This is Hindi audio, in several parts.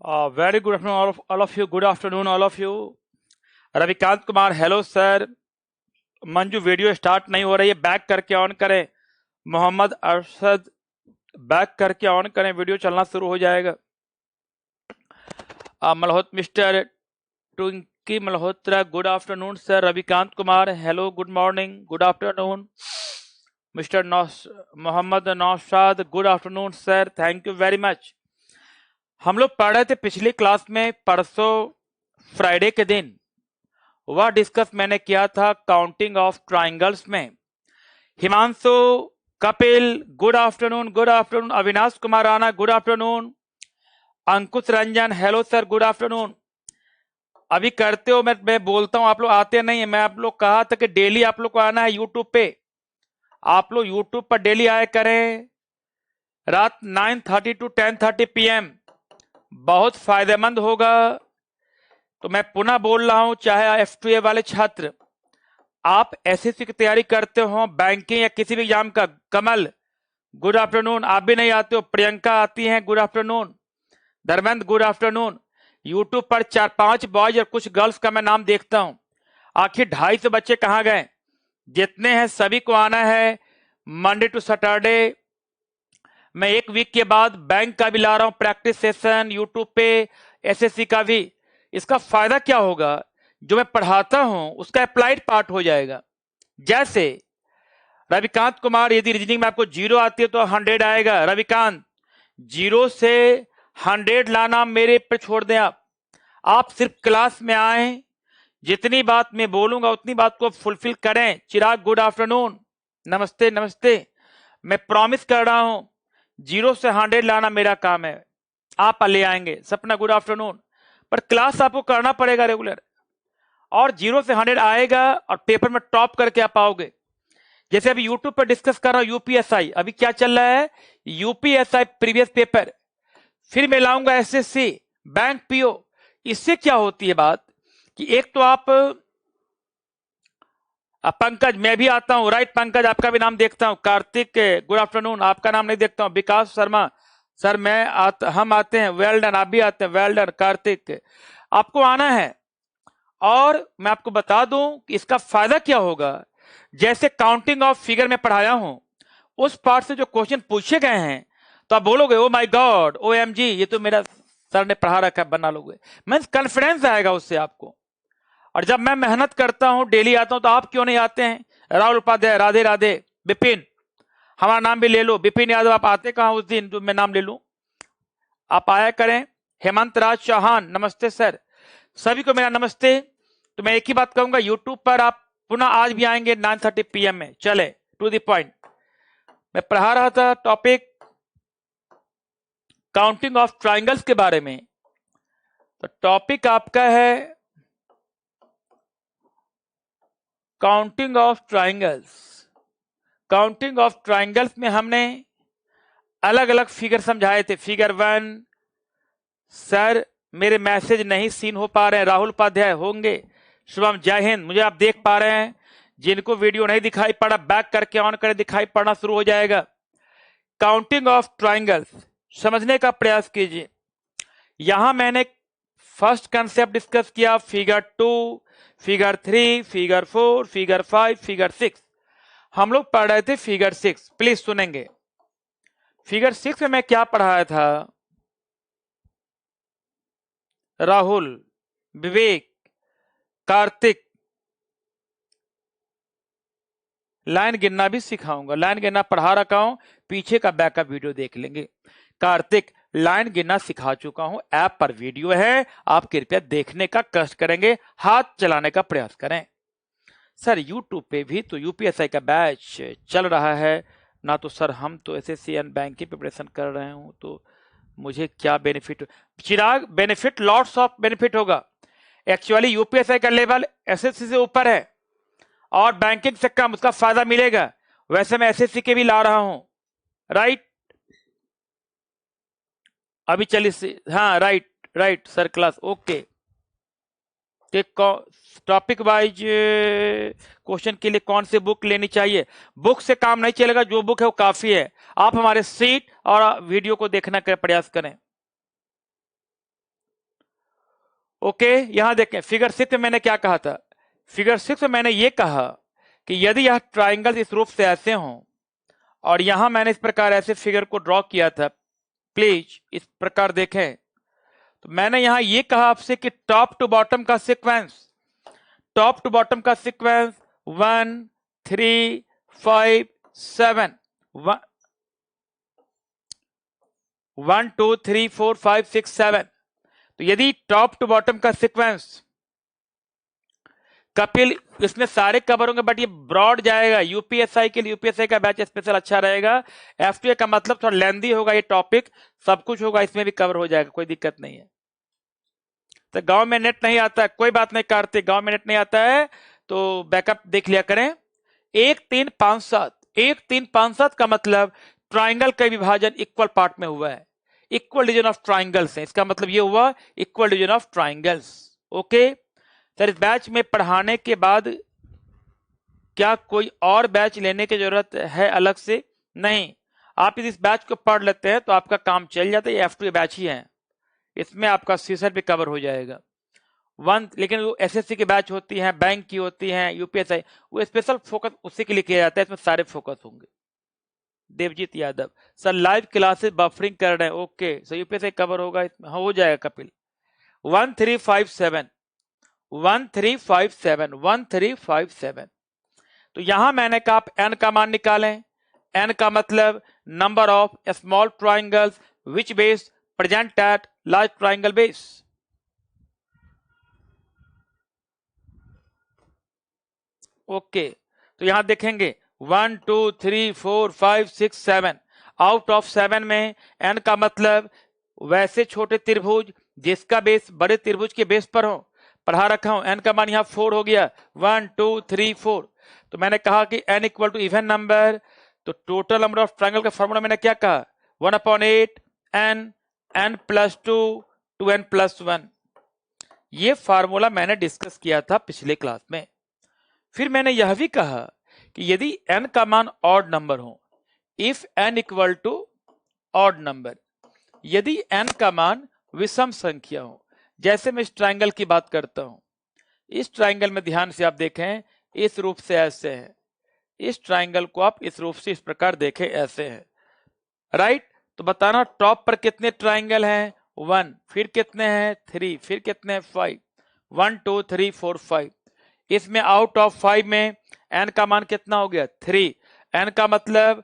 Very good afternoon, all of you. Good afternoon, all of you. Ravikant Kumar, hello sir. Manju, video start नहीं हो रही है, बैक करके ऑन करें. मोहम्मद अरशद, बैक करके ऑन करें, वीडियो चलना शुरू हो जाएगा. Mister Tunki Malhotra, good afternoon sir. Ravikant Kumar, hello, good morning, good afternoon. Mister Mohammad Naushad, good afternoon sir, thank you very much. हम लोग पढ़ रहे थे पिछली क्लास में, परसों फ्राइडे के दिन वह डिस्कस मैंने किया था काउंटिंग ऑफ ट्राइंगल्स में. Himanshu, Kapil, good afternoon, good afternoon. Avinash Kumar Rana, good afternoon. Ankush Ranjan, hello sir, good afternoon. अभी करते हो, मैं बोलता हूं, आप लोग आते नहीं है. मैं आप लोग कहा था कि डेली आप लोग को आना है यूट्यूब पे. आप लोग यूट्यूब पर डेली आया करें, रात 9:30 to 10:30 PM. बहुत फायदेमंद होगा. तो मैं पुनः बोल रहा हूं, चाहे F2A वाले छात्र आप एसएससी की तैयारी करते हो, बैंकिंग या किसी भी एग्जाम का, कमल गुड आफ्टरनून. आप भी नहीं आते हो, प्रियंका आती हैं, good afternoon. Dharmendra, good afternoon. YouTube पर 4-5 बॉयज और कुछ गर्ल्स का मैं नाम देखता हूं. आखिर 250 बच्चे कहां गए? जितने हैं सभी को आना है मंडे टू सैटरडे. मैं एक वीक के बाद बैंक का भी ला रहा हूं प्रैक्टिस सेशन यूट्यूब पे, एसएससी का भी. इसका फायदा क्या होगा? जो मैं पढ़ाता हूं उसका अप्लाइड पार्ट हो जाएगा. जैसे रविकांत कुमार, यदि रीजनिंग में आपको 0 आती है तो 100 आएगा. रविकांत, 0 से 100 लाना मेरे पर छोड़ दें. आप सिर्फ क्लास में आए, जितनी बात मैं बोलूंगा उतनी बात को फुलफिल करें. चिराग, गुड आफ्टरनून, नमस्ते नमस्ते. मैं प्रॉमिस कर रहा हूं 0 से 100 लाना मेरा काम है, आप ले आएंगे. सपना, गुड आफ्टरनून. पर क्लास आपको करना पड़ेगा रेगुलर, और 0 से 100 आएगा और पेपर में टॉप करके आप आओगे. जैसे अभी यूट्यूब पर डिस्कस कर रहा हूं यूपीएसआई, अभी क्या चल रहा है, यूपीएसआई प्रीवियस पेपर. फिर मैं लाऊंगा एसएससी, बैंक, पीओ. इससे क्या होती है बात कि एक तो आप पंकज, मैं भी आता हूं, राइट पंकज, आपका भी नाम देखता हूं. कार्तिक, गुड आफ्टरनून, आपका नाम नहीं देखता हूं. विकास शर्मा, सर हम आते हैं, वेल डन. आप भी आते हैं, वेल डन. कार्तिक, आपको आना है. और मैं आपको बता दूं कि इसका फायदा क्या होगा. जैसे काउंटिंग ऑफ फिगर में पढ़ाया हूं, उस पार्ट से जो क्वेश्चन पूछे गए हैं तो आप बोलोगे ओ माय गॉड, OMG, ये तो मेरा सर ने पढ़ा रखा है, बना लोगे. मीन्स कॉन्फिडेंस आएगा उससे आपको. और जब मैं मेहनत करता हूं, डेली आता हूं, तो आप क्यों नहीं आते हैं? राहुल उपाध्याय, राधे राधे. विपिन, हमारा नाम भी ले लो. विपिन यादव, आप आते कहां उस दिन जो मैं नाम ले लूं? आप आया करें. हेमंत राज चौहान, नमस्ते सर. सभी को मेरा नमस्ते. तो मैं एक ही बात कहूंगा, यूट्यूब पर आप पुनः आज भी आएंगे 9:30 PM में. चले टू द पॉइंट. मैं पढ़ा रहा था टॉपिक काउंटिंग ऑफ ट्राइंगल्स के बारे में. तो टॉपिक आपका है counting of triangles. Counting of triangles में हमने अलग अलग फिगर समझाए थे. फिगर 1, सर मेरे मैसेज नहीं सीन हो पा रहे हैं. राहुल उपाध्याय होंगे. शुभम, जय हिंद. मुझे आप देख पा रहे हैं? जिनको वीडियो नहीं दिखाई पड़ा, बैक करके ऑन करें, दिखाई पड़ना शुरू हो जाएगा. काउंटिंग ऑफ ट्राइंगल्स समझने का प्रयास कीजिए. यहां मैंने फर्स्ट कंसेप्ट डिस्कस किया, figure 2, figure 3, figure 4, figure 5, figure 6. हम लोग पढ़ रहे थे फिगर 6. प्लीज सुनेंगे. फिगर 6 में मैं क्या पढ़ाया था? राहुल, विवेक, कार्तिक, लाइन गिनना भी सिखाऊंगा. लाइन गिनना पढ़ा रखा हूं, पीछे का बैकअप वीडियो देख लेंगे. कार्तिक, लाइन गिनना सिखा चुका हूं, ऐप पर वीडियो है, आप कृपया देखने का कष्ट करेंगे, हाथ चलाने का प्रयास करें. सर यूट्यूब पे भी तो यूपीएसआई का बैच चल रहा है ना. तो सर हम तो एसएससी एंड बैंक की प्रिपरेशन कर रहे हूं, तो मुझे क्या benefit? Chirag, benefit, lots of benefit होगा. एक्चुअली यूपीएसआई का लेवल एसएससी से ऊपर है और बैंकिंग से कम, उसका फायदा मिलेगा. वैसे मैं एसएससी के भी ला रहा हूं, राइट? अभी चलिए, हाँ right right sir, class okay. Topic wise question के लिए कौन सी बुक लेनी चाहिए? बुक से काम नहीं चलेगा, जो बुक है वो काफी है. आप हमारे सीट और वीडियो को देखने का प्रयास करें. ओके, यहां देखें फिगर 6 में मैंने क्या कहा था, फिगर 6 में मैंने ये कहा कि यदि यह ट्राइंगल इस रूप से ऐसे हों और यहां मैंने इस प्रकार ऐसे फिगर को ड्रॉ किया था, प्लीज इस प्रकार देखें, तो मैंने यहां ये कहा आपसे कि टॉप टू बॉटम का सीक्वेंस, टॉप टू बॉटम का सीक्वेंस 1 3 5 7 1 2 3 4 5 6 7, तो यदि टॉप टू बॉटम का सीक्वेंस कपिल इसमें सारे कवर होंगे, बट ये ब्रॉड जाएगा यूपीएसआई के लिए, यूपीएसआई का बैच स्पेशल अच्छा रहेगा, एफटीए का मतलब थोड़ा लेंदी होगा, ये टॉपिक सब कुछ होगा, इसमें भी कवर हो जाएगा, कोई दिक्कत नहीं है। तो गांव में नेट नहीं आता है, कोई बात नहीं करते, गांव में नेट नहीं आता है तो बैकअप देख लिया करें। 1 3 5 7, 1 3 5 7 का मतलब ट्राइंगल का विभाजन इक्वल पार्ट में हुआ है, इक्वल डिवीजन ऑफ ट्राइंगल्स है, इसका मतलब ये हुआ equal division of triangles. Okay sir, इस बैच में पढ़ाने के बाद क्या कोई और बैच लेने की जरूरत है अलग से? नहीं, आप इस बैच को पढ़ लेते हैं तो आपका काम चल जाता है, ये F2 बैच ही है, इसमें आपका सीसर भी कवर हो जाएगा। लेकिन वो एसएससी की बैच होती है, बैंक की होती है, यूपीएसआई, वो स्पेशल फोकस उसी के लिए किया जाता है, इसमें सारे फोकस होंगे। Devjeet Yadav sir live classes buffering कर रहे हैं, ओके सर यूपीएसआई कवर होगा इसमें, हाँ हो जाएगा कपिल। 1357 1357 1357, तो यहां मैंने कहा आप n का मान निकालें, n का मतलब number of small triangles which base present at large triangle base. Okay तो यहां देखेंगे 1 2 3 4 5 6 7, आउट ऑफ 7 में n का मतलब वैसे छोटे त्रिभुज जिसका बेस बड़े त्रिभुज के बेस पर हो, पढ़ा रखा हूं, n का मान यहां 4 हो गया, 1 2 3 4, तो मैंने कहा कि n equal to even number, तो टोटल नंबर ऑफ ट्राइंगल का फॉर्मूला मैंने क्या कहा, 1/8 n प्लस 2 2n प्लस 1, ये फार्मूला मैंने डिस्कस किया था पिछले क्लास में। फिर मैंने यह भी कहा कि यदि n का मान ऑड नंबर हो, if n equal to odd number, यदि n का मान विषम संख्या हो, जैसे मैं इस ट्राइंगल की बात करता हूं, इस ट्राइंगल में ध्यान से आप देखें, इस रूप से ऐसे है, इस ट्राइंगल को आप इस रूप से इस प्रकार देखें, ऐसे है, राइट, तो बताना टॉप पर कितने ट्राइंगल हैं, 1, फिर कितने हैं 3, फिर कितने हैं 5, 1 2 3 4 5, इसमें आउट ऑफ 5 में n का मान कितना हो गया 3, n का मतलब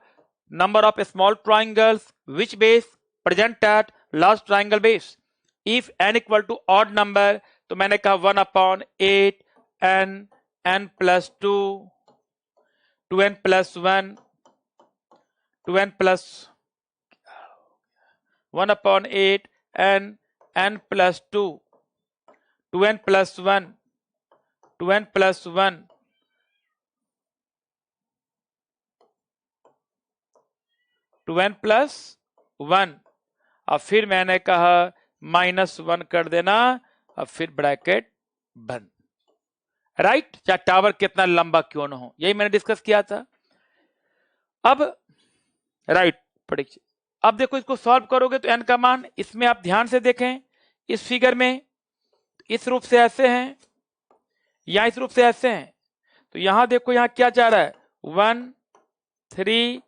number of small triangles which base present at large triangle base, if n equal to odd number, तो मैंने कहा 1/8 n plus 2 2n plus 1 2n plus 1/8 n plus 2 2n plus 1 2n plus 1 2n plus 1, अब फिर मैंने कहा -1 कर देना, अब फिर ब्रैकेट बंद, राइट, चाहे टावर कितना लंबा क्यों ना हो, यही मैंने डिस्कस किया था। अब राइट प्रेडिक्शन, अब देखो इसको सॉल्व करोगे तो n का मान, इसमें आप ध्यान से देखें, इस फिगर में इस रूप से ऐसे हैं या इस रूप से ऐसे हैं, तो यहां देखो यहां क्या चाह रहा है 1 3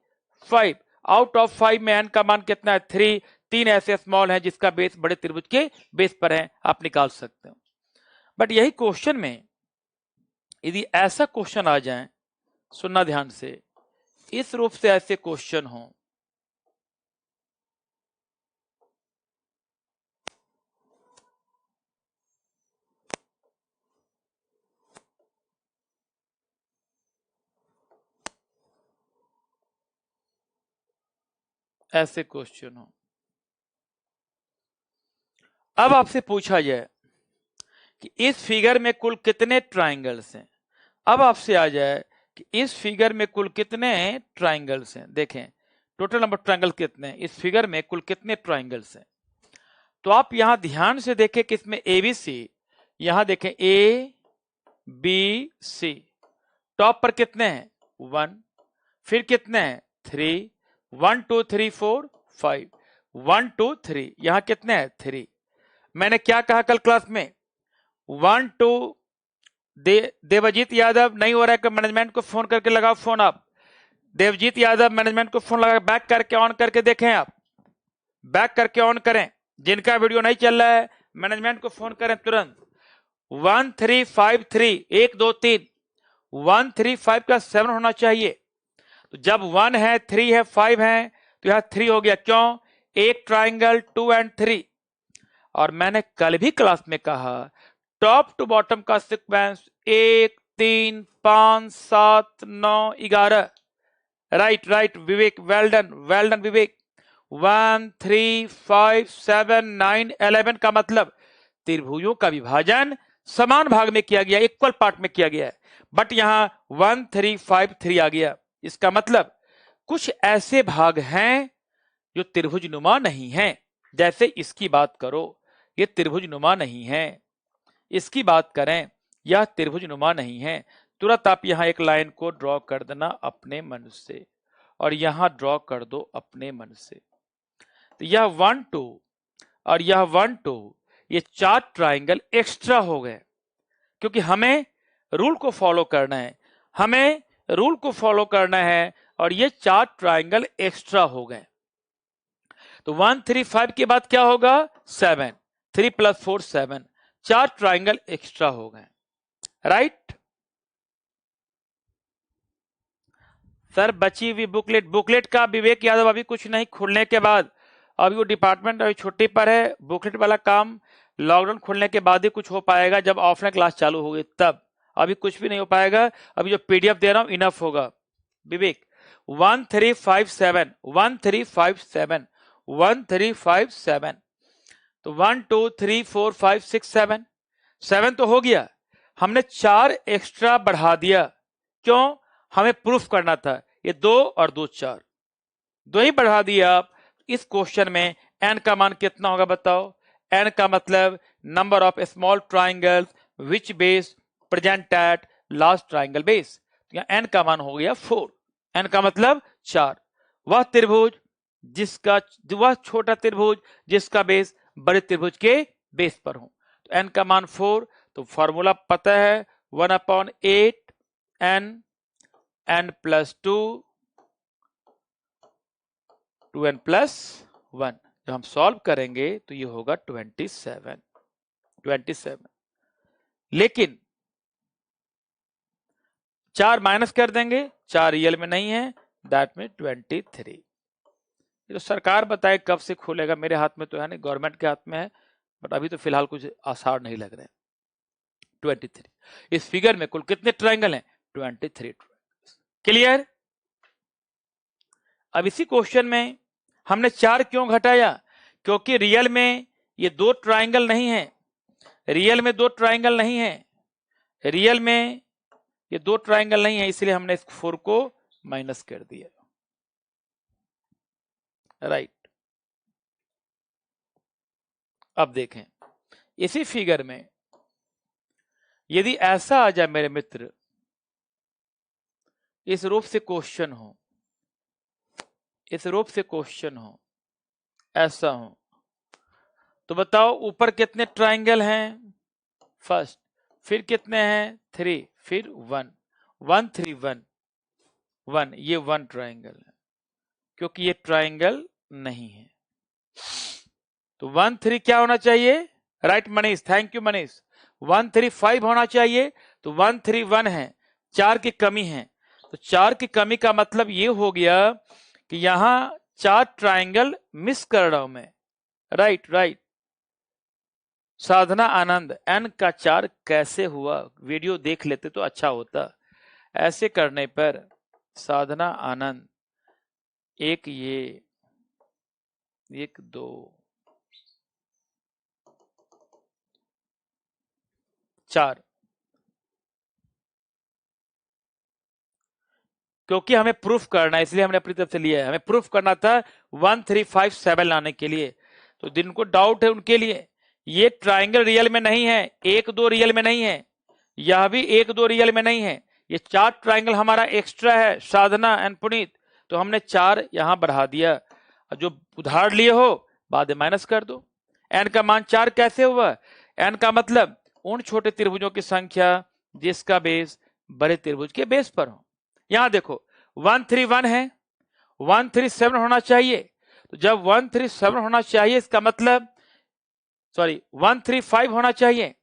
5, आउट ऑफ 5 में n का मान कितना है 3, 3 ऐसे स्मॉल हैं जिसका बेस बड़े त्रिभुज के बेस पर है, आप निकाल सकते हो। बट यही क्वेश्चन में यदि ऐसा क्वेश्चन आ जाए, सुनना ध्यान से, इस रूप से ऐसे क्वेश्चन हो, ऐसे क्वेश्चन हो, अब आपसे पूछा जाए कि इस फिगर में कुल कितने ट्राइंगल्स हैं, अब आपसे आ जाए कि इस फिगर में कुल कितने ट्राइंगल्स हैं, देखें टोटल नंबर ट्राइंगल कितने हैं, इस फिगर में कुल कितने ट्राइंगल्स हैं, तो आप यहां ध्यान से देखें कि इसमें ABC, यहां देखें ABC, टॉप पर कितने हैं 1, फिर कितने हैं 3, 1 2 3 4 5, 1 2 3, यहां कितने हैं 3, मैंने क्या कहा कल क्लास में, 1 2 देवजीत यादव नहीं हो रहा है, मैनेजमेंट को फोन करके लगाओ फोन आप। देवजीत यादव मैनेजमेंट को फोन लगा, बैक करके ऑन करके देखें आप, बैक करके ऑन करें। जिनका वीडियो नहीं चल रहा है मैनेजमेंट को फोन करें तुरंत। 1353 1 2 3 135 का 7 होना चाहिए। तो जब 1 है 3 है 5 है तो यहां 3 हो गया। क्यों? एक ट्राइंगल 2 एंड 3। और मैंने कल भी क्लास में कहा टॉप टू बॉटम का सीक्वेंस 1 3 5 7 9 11। राइट राइट विवेक, वेल डन विवेक। 1 3 5 7 9 11 का मतलब त्रिभुजों का विभाजन समान भाग में किया गया, इक्वल पार्ट में किया गया है। बट यहां 1 3 5 3 आ गया। इसका मतलब कुछ ऐसे भाग हैं जो त्रिभुज नुमा नहीं हैं। जैसे इसकी बात करो, ये त्रिभुज नुमा नहीं है। इसकी बात करें, यह त्रिभुज नुमा नहीं है। तुरंत आप यहां एक लाइन को ड्रॉ कर देना अपने मन से, और यहां ड्रॉ कर दो अपने मन से। तो यह 1 2 और यह 1 2, ये 4 ट्राइंगल एक्स्ट्रा हो गए, क्योंकि हमें रूल को फॉलो करना है, हमें रूल को फॉलो करना है, और ये 4 ट्राइंगल एक्स्ट्रा हो गए। तो 1 3 5 के बाद क्या होगा? 7, 3 + 4 7, 4 ट्राइंगल एक्स्ट्रा हो गए। राइट सर, बची हुई बुकलेट का विवेक यादव अभी कुछ नहीं, खुलने के बाद, अभी वो डिपार्टमेंट अभी छुट्टी पर है। बुकलेट वाला काम लॉकडाउन खुलने के बाद ही कुछ हो पाएगा, जब ऑफलाइन क्लास चालू होगी तब। अभी कुछ भी नहीं हो पाएगा। अभी जो पीडीएफ दे रहा हूं इनफ होगा। विवेक 1 3 5 7 1 3 5 7 1 3 5 7, तो 1 2 3 4 5 6 7 7 तो हो गया। हमने 4 एक्स्ट्रा बढ़ा दिया। क्यों? हमें प्रूफ करना था। ये 2 और 2 4, 2 ही बढ़ा दिया आप। इस क्वेश्चन में n का मान कितना होगा बताओ? n का मतलब number of small triangles which base present at last triangle base. यहाँ n का मान हो गया 4। n का मतलब 4। वह त्रिभुज जिसका, वह छोटा त्रिभुज जिसका बेस बड़े त्रिभुज के बेस पर हो। तो n का मान 4। तो फॉर्मूला पता है 1/8 n + 2 2n + 1। जब हम सॉल्व करेंगे तो ये होगा 27। लेकिन 4 माइनस कर देंगे, 4 रियल में नहीं है, दैट में 23। ये तो सरकार बताए कब से खुलेगा, मेरे हाथ में तो है नहीं, गवर्नमेंट के हाथ में है। बट अभी तो फिलहाल कुछ आसार नहीं लग रहे। 23। इस फिगर में कुल कितने ट्राइंगल हैं? 23। क्लियर? अब इसी क्वेश्चन में हमने 4 क्यों घटाया? क्योंकि रियल में ये 2 ट्राइंगल नहीं है, रियल में 2 ट्राइंगल नहीं है, रियल में ये 2 ट्राइंगल नहीं है, इसलिए हमने इस 4 को माइनस कर दिया। राइट। अब देखें इसी फिगर में यदि ऐसा आ जाए मेरे मित्र, इस रूप से क्वेश्चन हो, इस रूप से क्वेश्चन हो, ऐसा हो, तो बताओ ऊपर कितने ट्राइंगल हैं? फर्स्ट, फिर कितने हैं? 3, फिर 1 1 3 1 1, ये 1 ट्राइंगल है, क्योंकि ये ट्राइंगल नहीं है। तो 1 3 क्या होना चाहिए? Right Manish, thank you Manish. 1 3 5 होना चाहिए, तो 1 3 1 है, 4 की कमी है। तो 4 की कमी का मतलब ये हो गया कि यहां 4 ट्राइंगल मिस कर रहा हूं मैं। Right right. Sadhana Anand, n का 4 कैसे हुआ? वीडियो देख लेते तो अच्छा होता। ऐसे करने पर साधना आनंद, एक ये, एक 2 4, क्योंकि हमें प्रूफ करना है इसलिए हमने अपनी तरफ से लिया है। हमें प्रूफ करना था 1 3 5 7 लाने के लिए। तो जिनको डाउट है उनके लिए, ये ट्राइंगल रियल में नहीं है, 1 2 रियल में नहीं है, यह भी 1 2 रियल में नहीं है, ये 4 ट्राइंगल हमारा एक्स्ट्रा है। साधना एंड पुनीत, तो हमने 4 यहां बढ़ा दिया। जो उधार लिए हो बाद में माइनस कर दो। n का मान 4 कैसे हुआ? n का मतलब उन छोटे त्रिभुजों की संख्या जिसका बेस बड़े त्रिभुज के बेस पर हो। यहां देखो 131 है, 137 होना चाहिए। तो जब 137 होना चाहिए इसका मतलब 135 होना चाहिए,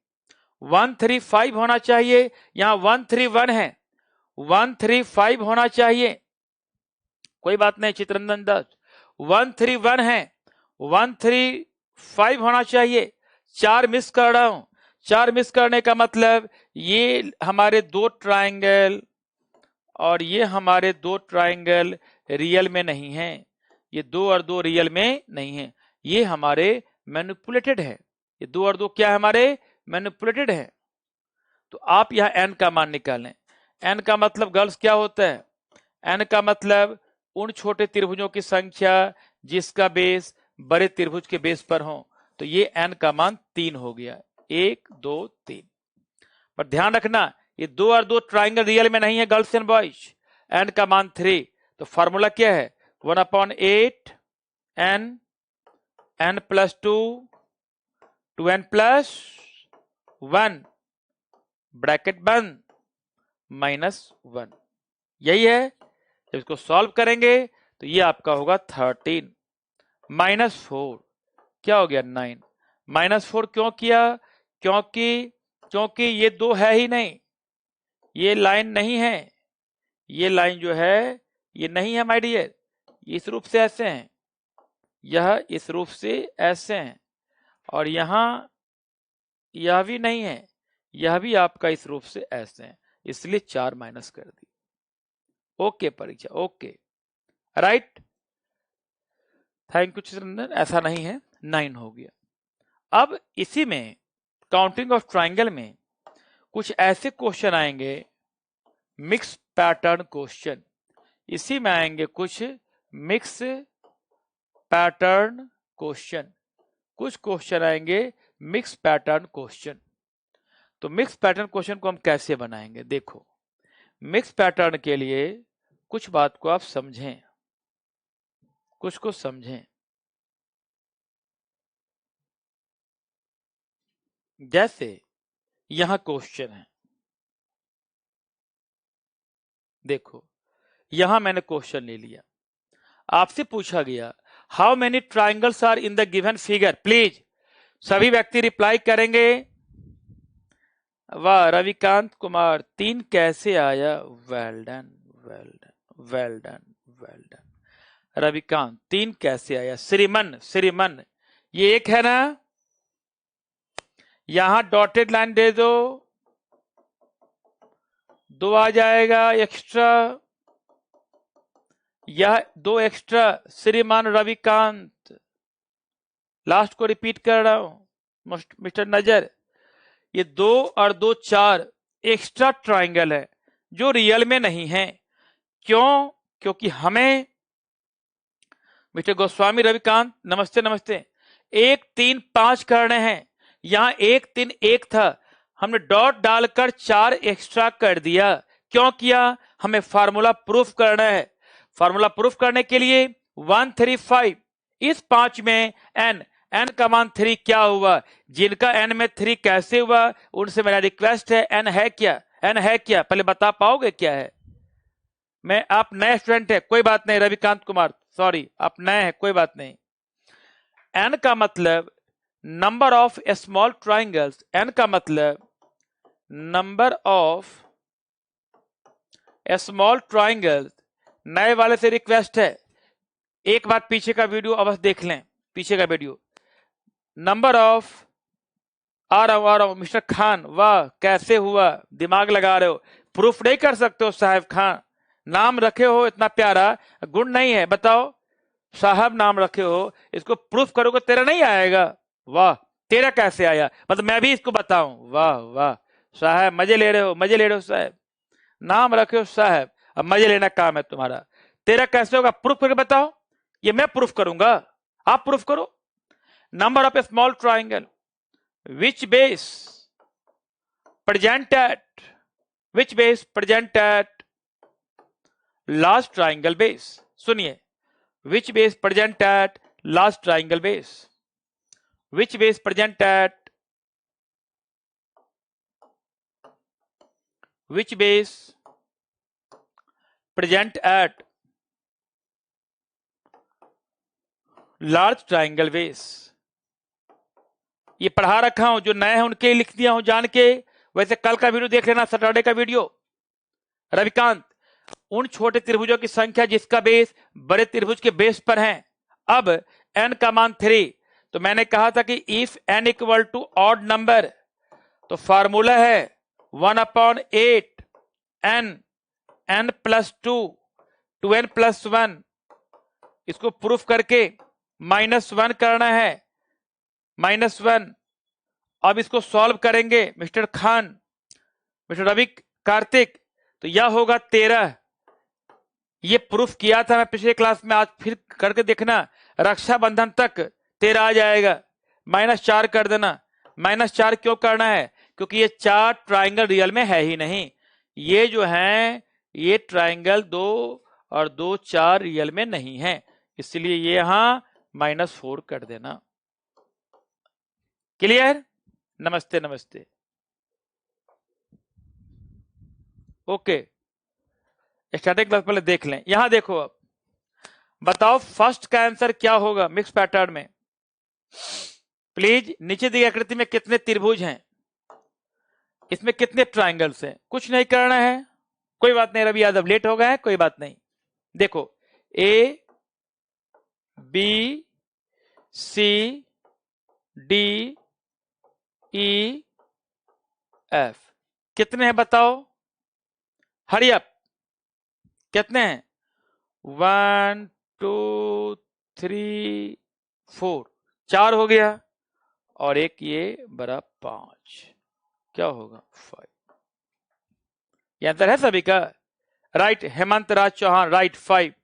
135 होना चाहिए। यहां 131 है, 135 होना चाहिए। कोई बात नहीं चित्ररंजन दास, 131 है, 135 होना चाहिए। 4 मिस कर रहा हूं। 4 मिस करने का मतलब ये हमारे दो ट्रायंगल और ये हमारे दो ट्रायंगल रियल में नहीं है। ये 2 और 2 रियल में नहीं है, ये हमारे मैनिपुलेटेड है। ये 2 और 2 क्या है, हमारे मैनिपुलेटेड है। तो आप यहां n का मान निकालें। n का मतलब गर्ल्स क्या होता है, n का मतलब उन छोटे त्रिभुजों की संख्या जिसका बेस बड़े त्रिभुज के बेस पर हो। तो ये n का मान 3 हो गया, 1 2 3। पर ध्यान रखना ये 2 और 2 ट्राइंगल रियल में नहीं है गर्ल्स एंड बॉयज। n का मान 3, तो फॉर्मूला क्या है 1/8 n, n + 2 2n + 1 ब्रैकेट बंद -1। यही है। जब इसको सॉल्व करेंगे तो ये आपका होगा 13 -4 क्या हो गया 9। -4 क्यों किया, क्योंकि ये 2 है ही नहीं, ये लाइन नहीं है। ये लाइन जो है ये नहीं है माय डियर, इस रूप से ऐसे हैं, यह इस रूप से ऐसे हैं, और यहां यह भी नहीं है, यह भी आपका इस रूप से ऐसे हैं, इसलिए 4 माइनस कर दी। ओके परीक्षा, okay right, thank you Chitraranjan. ऐसा नहीं है, 9 हो गया। अब इसी में काउंटिंग ऑफ ट्राइंगल में कुछ ऐसे क्वेश्चन आएंगे, मिक्स पैटर्न क्वेश्चन। इसी में आएंगे कुछ मिक्स पैटर्न क्वेश्चन, कुछ क्वेश्चन आएंगे मिक्स पैटर्न क्वेश्चन। तो मिक्स पैटर्न क्वेश्चन को हम कैसे बनाएंगे, देखो मिक्स पैटर्न के लिए कुछ बात को आप समझें, कुछ को समझें। जैसे यहां क्वेश्चन है, देखो यहां मैंने क्वेश्चन ले लिया, आपसे पूछा गया how many triangles are in the given figure, please सभी व्यक्ति रिप्लाई करेंगे। वाह रविकांत कुमार, 3 कैसे आया, well done well done well done well done. Ravikant 3 कैसे आया, श्रीमन ये 1 है ना, यहां डॉटेड लाइन दे दो, 2 आ जाएगा एक्स्ट्रा, यह 2 एक्स्ट्रा। श्रीमान रविकांत, लास्ट को रिपीट कर रहा हूं मिस्टर नजर, ये 2 और 2 4 एक्स्ट्रा ट्राइंगल है जो रियल में नहीं है। क्यों, क्योंकि हमें मिस्टर गोस्वामी रविकांत नमस्ते नमस्ते 1 3 5 करने हैं, यहां 1 3 1 था, हमने डॉट डालकर 4 एक्स्ट्रा कर दिया। क्यों किया, हमें फार्मूला प्रूफ करना है। फार्मूला प्रूफ करने के लिए 135, इस 5 में n का मान 3 क्या हुआ, जिनका n में 3 कैसे हुआ उनसे मेरा रिक्वेस्ट है n है क्या, n है क्या, पहले बता पाओगे क्या है। मैं, आप नए स्टूडेंट है कोई बात नहीं, रविकांत कुमार सॉरी आप नए हैं कोई बात नहीं। n का मतलब number of small triangles, n का मतलब नंबर ऑफ स्मॉल ट्राइंगल्स। नए वाले से रिक्वेस्ट है एक बार पीछे का वीडियो अवश्य देख लें, पीछे का वीडियो। नंबर ऑफ, आ रहा हूं मिस्टर खान, वाह कैसे हुआ, दिमाग लगा रहे हो, प्रूफ नहीं कर सकते हो साहब खान, नाम रखे हो इतना प्यारा, गुण नहीं है, बताओ साहब नाम रखे हो, इसको प्रूफ करोगे तेरा नहीं आएगा। वाह तेरा कैसे आया, मतलब मैं भी इसको बताऊं, वाह वाह साहब मजे ले रहे हो, मजे ले रहे हो साहब, नाम रखे हो साहब, अब मजे लेना काम है तुम्हारा। तेरा कैसे होगा, प्रूफ करके बताओ, ये मैं प्रूफ करूंगा, आप प्रूफ करो। Number of A small triangle which base present at last triangle base, सुनिए which base present at last triangle base, which base present at which base present at large triangle base. ये पढ़ा रखा हूं, जो नए हैं उनके लिए लिख दिया हूं जान के। वैसे कल का वीडियो देख लेना, सैटरडे का वीडियो। रविकांत, उन छोटे त्रिभुजों की संख्या जिसका बेस बड़े त्रिभुज के बेस पर है। अब n का मान 3, तो मैंने कहा था कि if n equal to odd number, तो फॉर्मूला है 1/8 n प्लस 2 2n प्लस 1। इसको प्रूफ करके -1 करना है, -1। अब इसको सॉल्व करेंगे मिस्टर खान, मिस्टर रवि, कार्तिक, तो यह होगा 13। ये प्रूफ किया था मैं पिछले क्लास में, आज फिर करके देखना। रक्षाबंधन तक 13 आ जाएगा। -4 कर देना। -4 क्यों करना है? क्योंकि ये 4 ट्राइंगल रियल में है ही नहीं। ये जो है ये ट्राइंगल 2 और 2 4 रियल में नहीं है, इसलिए ये यहां -4 कर देना। क्लियर? नमस्ते नमस्ते। ओके, स्टार्टिंग क्लास पहले देख लें। यहां देखो, अब बताओ फर्स्ट का आंसर क्या होगा मिक्स पैटर्न में। प्लीज नीचे दी आकृति में कितने त्रिभुज हैं, इसमें कितने ट्राइंगल्स हैं? कुछ नहीं करना है, कोई बात नहीं। रवि यादव लेट हो गया है, कोई बात नहीं। देखो A B C D E F, कितने हैं बताओ? हरी अप, कितने हैं? 1 2 3 4, 4 हो गया, और एक ये बड़ा 5, क्या होगा? 5। ये आंसर है सभी का? Right. Hemant Raj Chauhan, right, 5।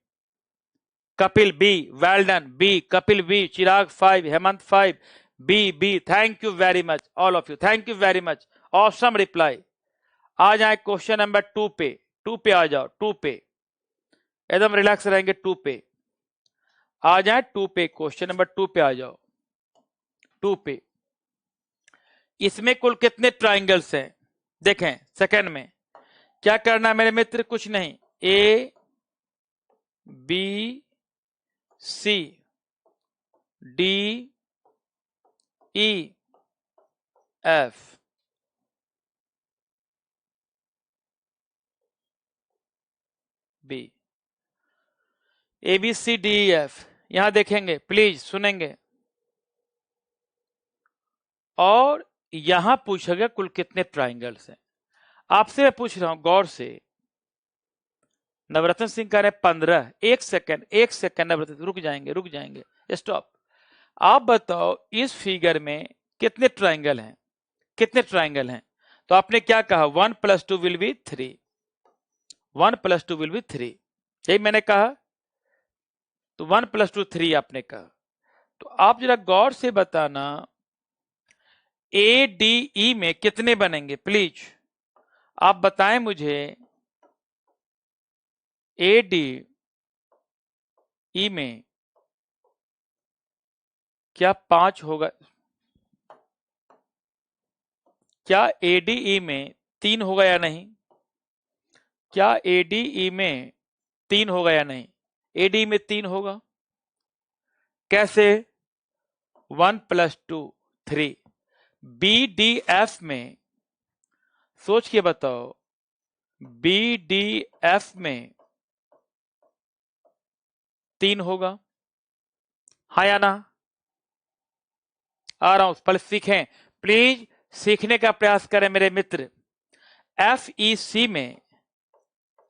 Kapil B, well done, B, Kapil B, Chirag 5, Hemant 5, B, thank you very much all of you, thank you very much, awesome reply. आ जाए क्वेश्चन नंबर 2 पे, 2 पे आ जाओ, 2 पे एकदम रिलैक्स रहेंगे। 2 पे आ जाए, 2 पे, क्वेश्चन नंबर 2 पे आ जाओ। 2 पे इसमें कुल कितने ट्राइंगल्स हैं? देखें सेकंड में क्या करना है मेरे मित्र, कुछ नहीं। A B C D E F, B, A B C D E F, यहां देखेंगे, प्लीज सुनेंगे। और यहां पूछेगा कुल कितने ट्राइंगल्स हैं। आपसे मैं पूछ रहा हूं गौर से। नवरत्न सिंह कह रहे 15। एक सेकंड नवरत्न, रुक जाएंगे, स्टॉप। आप बताओ इस फिगर में कितने ट्राइंगल हैं, कितने ट्राइंगल हैं? तो आपने क्या कहा? 1 + 2 विल बी 3, 1 + 2 विल बी 3, यही मैंने कहा। तो 1 + 2 3 आपने कहा। तो आप जरा गौर से बताना ADE में कितने बनेंगे, प्लीज आप बताएं मुझे। ADE में क्या 5 होगा? क्या ADE में 3 होगा या नहीं? क्या ADE में 3 होगा या नहीं? ADE में 3 होगा। कैसे? 1 + 2 3। BDF में सोच के बताओ, BDF में 3 होगा, हाँ या ना? आ रहा हूं, पहले सीखें, प्लीज सीखने का प्रयास करें मेरे मित्र। FEC में,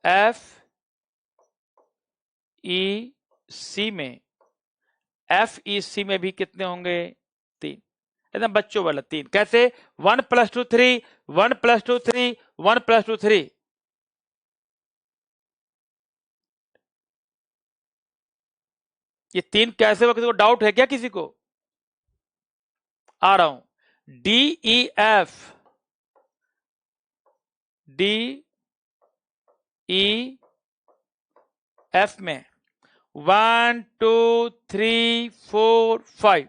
FEC में, FEC में भी कितने होंगे? 3, एकदम बच्चों वाला 3। कैसे? 1 + 2 3, 1 + 2 3, 1 + 2 3। ये 3 कैसे हुआ? किसी को डाउट है क्या? किसी को? आ रहा हूं। DEF, DEF में 1 2 3 4 5।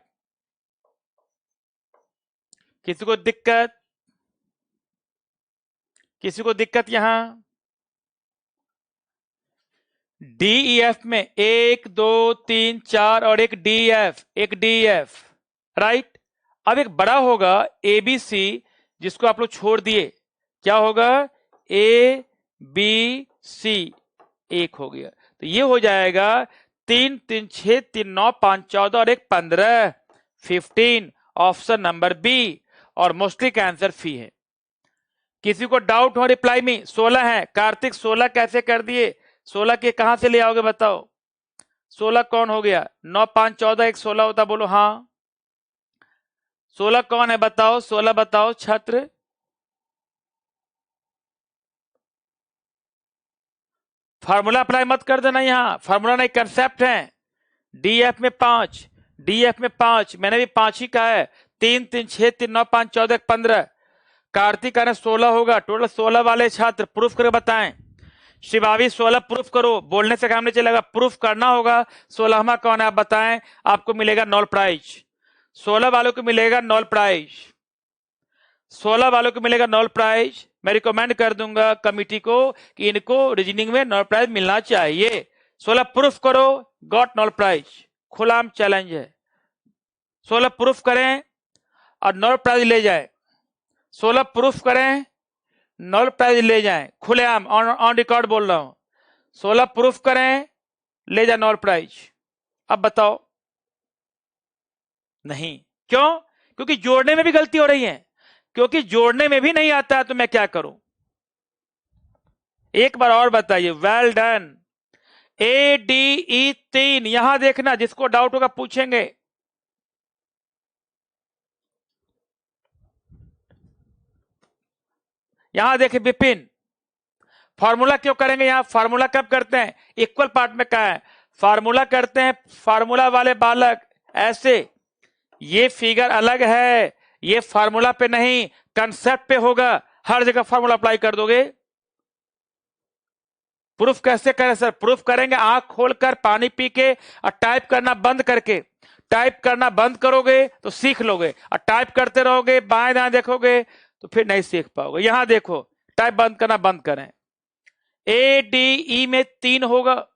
किसी को दिक्कत? किसी को दिक्कत यहां? DEF में 1 2 3 4 और एक DEF, राइट। अब एक बड़ा होगा ABC, जिसको आप लोग छोड़ दिए, क्या होगा? ABC, एक हो गया, तो ये हो जाएगा 3 3 6 3 9 5 14 और एक 15, 15, ऑप्शन नंबर बी। और मोस्टली का आंसर फी है। किसी को डाउट हो रिप्लाई में? 16 है। कार्तिक 16 कैसे कर दिए? 16 के कहां से ले आओगे बताओ? 16 कौन हो गया? 9 5 14 एक 16 होता, बोलो हाँ। 16 कौन है बताओ? 16 बताओ छात्र। फार्मूला अप्लाई मत कर देना, यहां फार्मूला नहीं, कंसेप्ट है। DEF में 5, DEF में 5, मैंने भी 5 ही कहा है। 3 3 6 3 9 5 14 15। कार्तिक का 16 होगा। टोटल 16 वाले छात्र प्रूफ करके बताएं। शिवावी 16 प्रूफ करो, बोलने से काम नहीं चलेगा, प्रूफ करना होगा। 16वां कौन है आप बताएं, आपको मिलेगा नॉल प्राइज। 16 वालों को मिलेगा नॉल प्राइज, 16 वालों को मिलेगा नॉल प्राइज। मैं रिकमेंड कर दूंगा कमिटी को कि इनको रीजनिंग में नॉल प्राइज मिलना चाहिए। 16 प्रूफ करो, गॉट नॉल प्राइज, खुलाम चैलेंज है। 16 प्रूफ करें और नॉल प्राइज ले जाए। 16 प्रूफ करें, नॉल प्राइज ले जाएं, खुलेआम ऑन रिकॉर्ड बोल रहा हूं। 16 प्रूफ करें, ले जाए नॉल प्राइज। अब बताओ? नहीं। क्यों? क्योंकि जोड़ने में भी गलती हो रही है, क्योंकि जोड़ने में भी नहीं आता है, तो मैं क्या करूं? एक बार और बताइए। Well done. ADE 3, यहां देखना, जिसको डाउट होगा पूछेंगे। यहां देखे विपिन, फार्मूला क्यों करेंगे? यहां फार्मूला कब करते हैं? इक्वल पार्ट में कहा है फार्मूला करते हैं। फार्मूला वाले बालक ऐसे, ये फिगर अलग है, ये फार्मूला पे नहीं कंसेप्ट पे होगा। हर जगह फार्मूला अप्लाई कर दोगे? प्रूफ कैसे करें सर? प्रूफ करेंगे आंख खोलकर, पानी पी के, और टाइप करना बंद करके। टाइप करना बंद करोगे तो सीख लोगे, और टाइप करते रहोगे, बाएं दाएं देखोगे तो फिर नहीं सीख पाओगे। यहां देखो, टाइप बंद करना बंद करें। ADE में 3 होगा,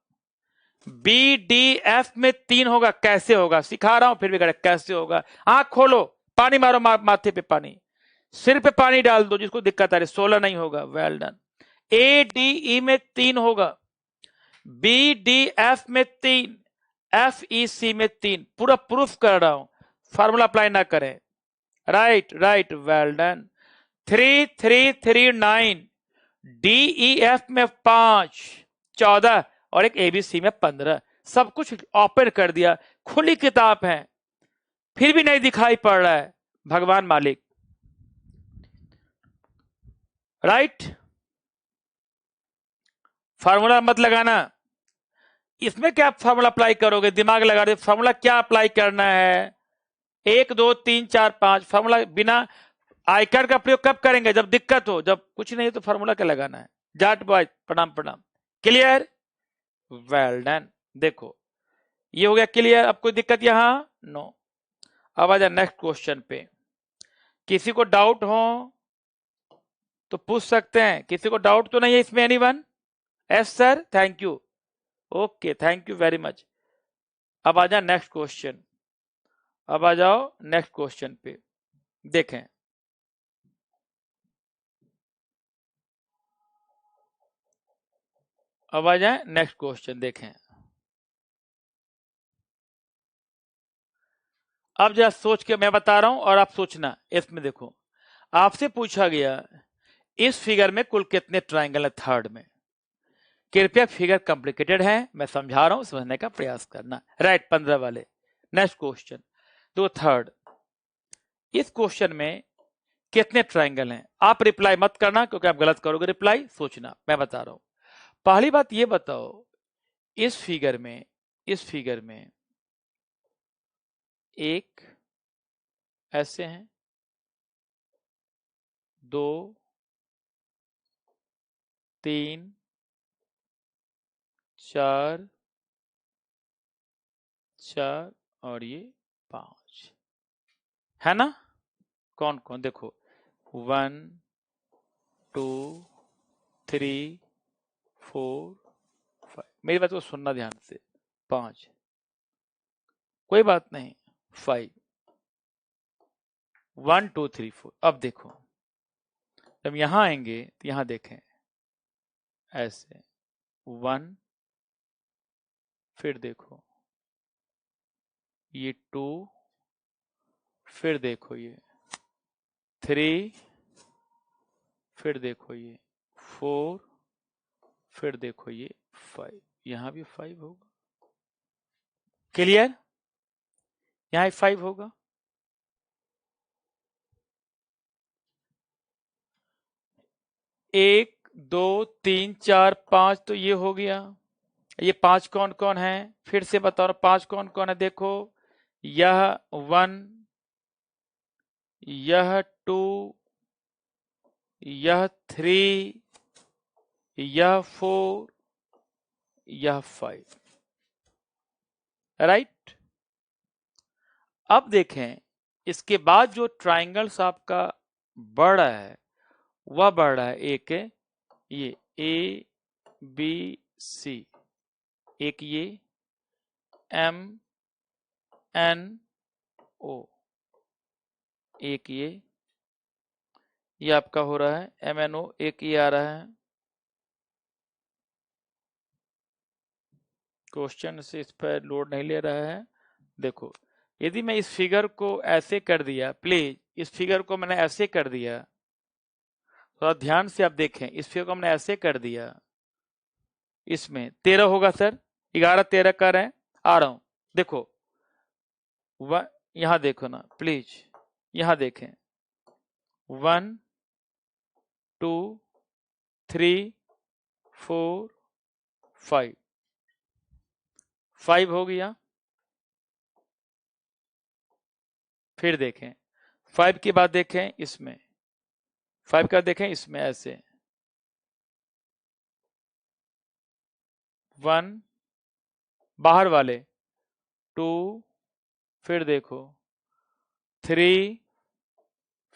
BDF में 3 होगा। कैसे होगा सिखा रहा हूं, फिर भी करें कैसे होगा। आंख खोलो, पानी मारो, माथे पे पानी, सिर पे पानी डाल दो, जिसको दिक्कत आ रही। 16 नहीं होगा। Well done. ADE में 3 होगा, BDF में 3, FEC में 3। पूरा प्रूफ कर रहा हूं, फार्मूला अप्लाई ना करें। Right right, well done. 3 3 3 9, DEF में 5 14 और एक ABC में 15। सब कुछ ओपन कर दिया, खुली किताब है, फिर भी नहीं दिखाई पड़ रहा है। भगवान मालिक, राइट। फार्मूला मत लगाना। इसमें क्या फार्मूला अप्लाई करोगे? दिमाग लगा दे। फार्मूला क्या अप्लाई करना है? 1 2 3 4 5 फार्मूला बिना आई कार्ड का प्रयोग कब करेंगे? जब दिक्कत हो, जब कुछ नहीं हो तो फार्मूला क्या लगाना है? जाट बॉय प्रणाम प्रणाम। क्लियर? Well done. देखो ये हो गया क्लियर। अब कोई दिक्कत यहां? नो। अब आ जाए नेक्स्ट क्वेश्चन पे। किसी को डाउट हो तो पूछ सकते हैं। किसी को डाउट तो नहीं है इसमें? Anyone? Yes sir, thank you. Okay, thank you very much. अब आ जाए नेक्स्ट क्वेश्चन। अब आ जाओ नेक्स्ट क्वेश्चन पे। देखें, अब आ जाए नेक्स्ट क्वेश्चन। देखें, अब जरा सोच के मैं बता रहा हूं और आप सोचना। इसमें देखो, आपसे पूछा गया इस फिगर में कुल कितने ट्राइंगल है थर्ड में। कृपया फिगर कॉम्प्लिकेटेड है, मैं समझा रहा हूं, समझने का प्रयास करना। राइट, 15 वाले। नेक्स्ट क्वेश्चन, दो थर्ड। इस क्वेश्चन में कितने ट्राइंगल हैं? आप रिप्लाई मत करना, क्योंकि आप गलत करोगे रिप्लाई। सोचना, मैं बता रहा हूं। पहली बात ये बताओ, इस फिगर में एक ऐसे हैं, 2 3 4 4 और ये 5 है ना? कौन कौन? देखो 1 2 3 4 5, मेरी बात को सुनना ध्यान से, 5, कोई बात नहीं, 5, 1 2 3 4। अब देखो जब यहां आएंगे तो यहां देखें ऐसे 1, फिर देखो ये 2, फिर देखो ये 3, फिर देखो ये 4, फिर देखो ये 5, यहां भी 5 होगा। क्लियर? यहां 5 होगा। एक, 2, 3, 4, 5 तो ये हो गया। ये 5 कौन कौन है? फिर से बताओ 5 कौन कौन है? देखो यह 1, यह 2, यह 3, यह 4, यह 5। राइट। अब देखें इसके बाद जो ट्राइंगल्स आपका बढ़ रहा है वह बढ़ रहा है, एक ये ए बी सी, एक ये एम एन ओ, एक ये आपका हो रहा है एम एन ओ, एक ये आ रहा है। क्वेश्चन से इस पर लोड नहीं ले रहा है। देखो यदि मैं इस फिगर को ऐसे कर दिया, प्लीज इस फिगर को मैंने ऐसे कर दिया, थोड़ा ध्यान से आप देखें, इस फिगर को हमने ऐसे कर दिया, इसमें 13 होगा सर, 11 13 कर रहे हैं, आ रहा हूं। देखो यहां देखो ना प्लीज, यहां देखें 1 2 3 4 5, 5 हो गया। फिर देखें 5 के बाद देखें इसमें, 5 का देखें इसमें ऐसे 1, बाहर वाले 2, फिर देखो 3,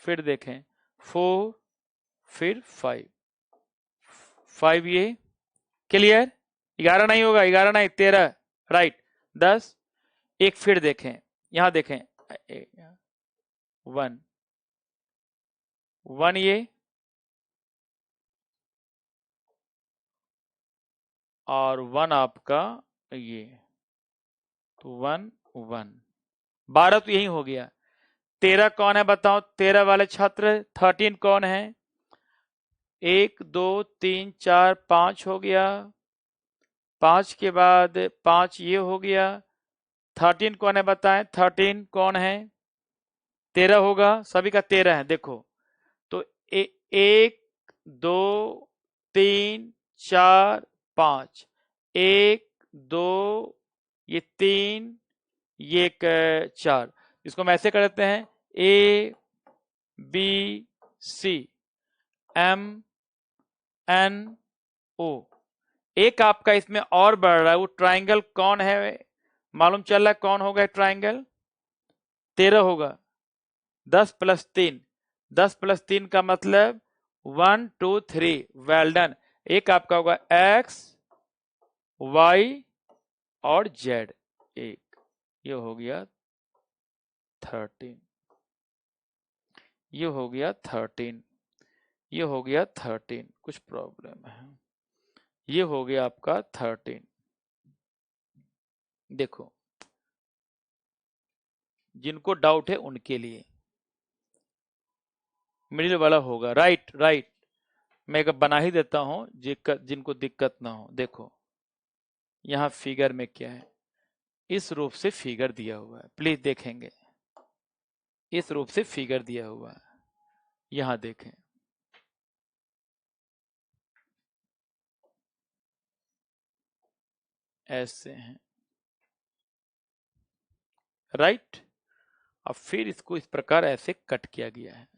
फिर देखें 4, फिर 5, 5 ये। क्लियर? 11 नहीं होगा, 11 नहीं 13, राइट 10। एक फिर देखें, यहां देखें 1 1 ये और 1 आपका ये, तो 1 1, 12 तो यही हो गया। 13 कौन है बताओ? 13 वाले छात्र 13 कौन है? 1 2 3 4 5 हो गया, 5 के बाद 5 ये हो गया। 13 कौन है बताएं? 13 कौन है? 13 होगा, सभी का 13 है। देखो तो 1 2 3 4 5, 1 2 ये 3, ये एक 4, इसको हम ऐसे कर देते हैं A B C M N O. एक आपका इसमें और बढ़ रहा है, वो ट्राइंगल कौन है मालूम चल रहा है? कौन होगा ट्राइंगल? 13 होगा, 10 + 3, 10 + 3 का मतलब 1 2 3, वेल डन। एक आपका होगा एक्स वाई और जेड, एक ये हो गया 13, ये हो गया 13, ये हो गया 13, कुछ प्रॉब्लम है, ये हो गया आपका 13। देखो जिनको डाउट है उनके लिए मिडिल वाला होगा, राइट राइट। मैं एक बना ही देता हूं जिनको दिक्कत ना हो। देखो यहां फिगर में क्या है, इस रूप से फिगर दिया हुआ है, प्लीज देखेंगे, इस रूप से फिगर दिया हुआ है, यहां देखें ऐसे हैं, राइट। अब फिर इसको इस प्रकार ऐसे कट किया गया है।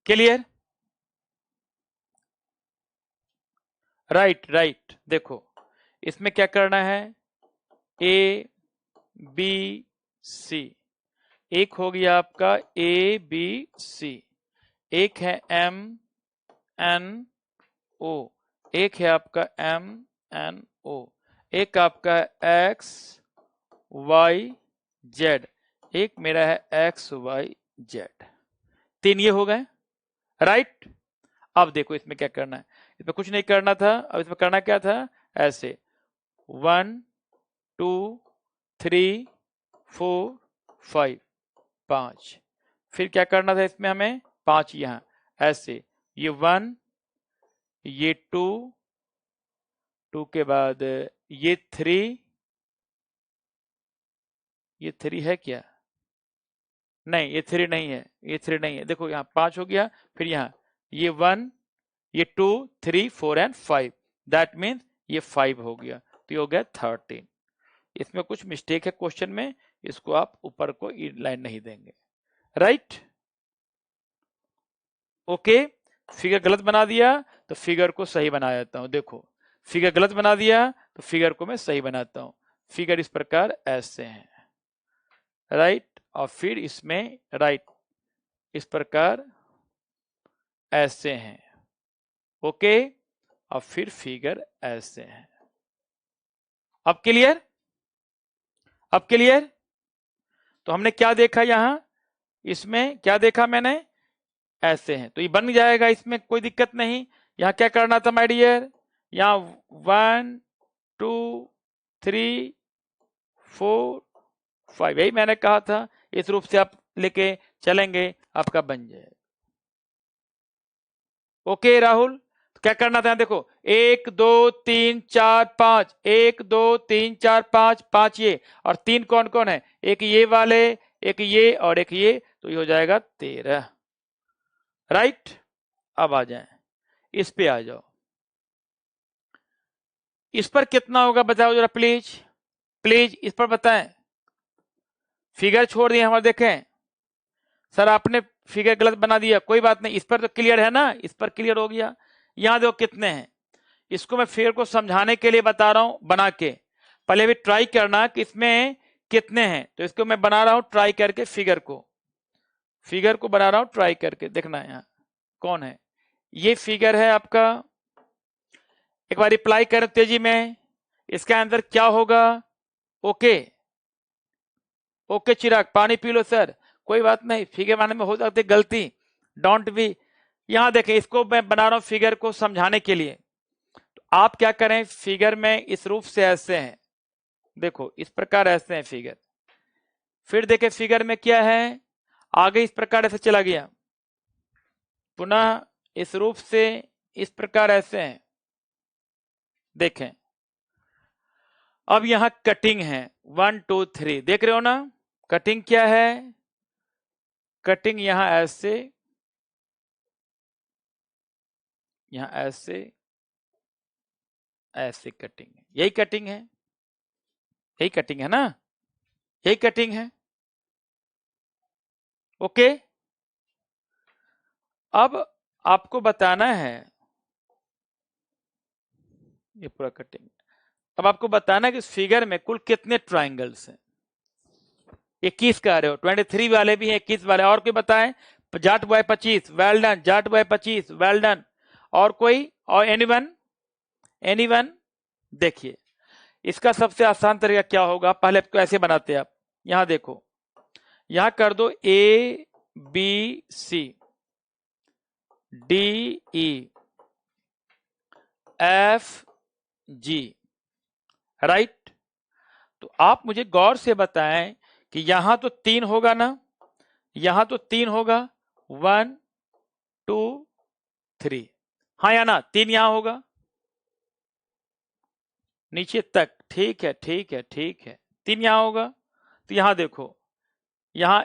क्लियर? Right right. देखो इसमें क्या करना है, ए बी सी, एक हो गया आपका ए बी सी, एक है एम एन ओ, एक है आपका एम एन ओ, एक आपका एक्स वाई जेड, एक मेरा है एक्स वाई जेड। तीन ये हो गए, राइट। अब देखो इसमें क्या करना है, इसमें कुछ नहीं करना था, अब इसमें करना क्या था, ऐसे 1 2 3 4 5 5, फिर क्या करना था इसमें हमें 5 यहां ऐसे, ये 1, ये 2 के बाद ये 3, ये 3 है क्या, नहीं ये 3 नहीं है, ये 3 नहीं है, देखो यहाँ 5 हो गया, फिर यहाँ ये 1, ये 2 3 4 एंड 5, दैट मीन्स ये 5 हो गया, तो ये हो गया 13। इसमें कुछ मिस्टेक है क्वेश्चन में, इसको आप ऊपर को लाइन नहीं देंगे, राइट। ओके, फिगर गलत बना दिया तो फिगर को सही बना देता हूं, देखो फिगर गलत बना दिया तो फिगर को मैं सही बनाता हूं, फिगर इस प्रकार ऐसे है, राइट, और फिर इसमें राइट इस प्रकार ऐसे हैं, ओके, और फिर फिगर ऐसे है। अब क्लियर, अब क्लियर। तो हमने क्या देखा यहां, इसमें क्या देखा मैंने, ऐसे हैं, तो ये बन जाएगा, इसमें कोई दिक्कत नहीं। यहां क्या करना था माय डियर, यहां 1 2 3 4 5, यही मैंने कहा था, इस रूप से आप लेके चलेंगे, आपका बन जाएगा। ओके राहुल, तो क्या करना था, देखो 1 2 3 4 5, 1 2 3 4 5, 5 ये, और 3 कौन कौन है, एक ये वाले, एक ये और एक ये, तो ये हो जाएगा 13, राइट। अब आ जाए, इस पे आ जाओ, इस पर कितना होगा बताओ जरा प्लीज, प्लीज इस पर बताएं। फिगर छोड़ दिए हमारे, देखें सर आपने फिगर गलत बना दिया, कोई बात नहीं, इस पर तो क्लियर है ना, इस पर क्लियर हो गया। यहां देखो कितने हैं, इसको मैं फिगर को समझाने के लिए बता रहा हूं बना के, पहले भी ट्राई करना कि इसमें कितने हैं, तो इसको मैं बना रहा हूं ट्राई करके, फिगर को बना रहा हूं ट्राई करके, देखना है यहाँ कौन है। ये फिगर है आपका, एक बार रिप्लाई करें तेजी में, इसका आंसर क्या होगा। ओके ओके चिराग, पानी पी लो सर, कोई बात नहीं, फिगर बनाने में हो सकती है गलती, डोंट बी। यहां देखें, इसको मैं बना रहा हूं फिगर को समझाने के लिए, तो आप क्या करें, फिगर में इस रूप से ऐसे हैं, देखो इस प्रकार ऐसे हैं फिगर, फिर देखें फिगर में क्या है, आगे इस प्रकार ऐसे चला गया, पुनः इस रूप से इस प्रकार ऐसे हैं, देखें अब यहां कटिंग है 1 2 3, देख रहे हो ना, कटिंग क्या है, कटिंग यहां ऐसे, यहां ऐसे, ऐसे कटिंग है, यही कटिंग है, यही कटिंग है ना, यही कटिंग है। ओके, अब आपको बताना है, ये पूरा कटिंग, अब आपको बताना है कि इस फिगर में कुल कितने ट्राइंगल्स हैं। 21 कह रहे हो, 23 वाले भी हैं, 21 वाले, और कोई बताएं, Jat boy 25, well done, Jat boy 25, well done, और कोई, और एनीवन, एनीवन। देखिए इसका सबसे आसान तरीका क्या होगा, पहले आपको ऐसे बनाते हैं, आप यहां देखो, यहां कर दो A B C D E F G, right. तो आप मुझे गौर से बताएं कि यहां तो 3 होगा ना, यहां तो 3 होगा, 1 2 3, हाँ या ना, 3 यहां होगा नीचे तक, ठीक है ठीक है ठीक है, 3 यहां होगा, तो यहां देखो, यहां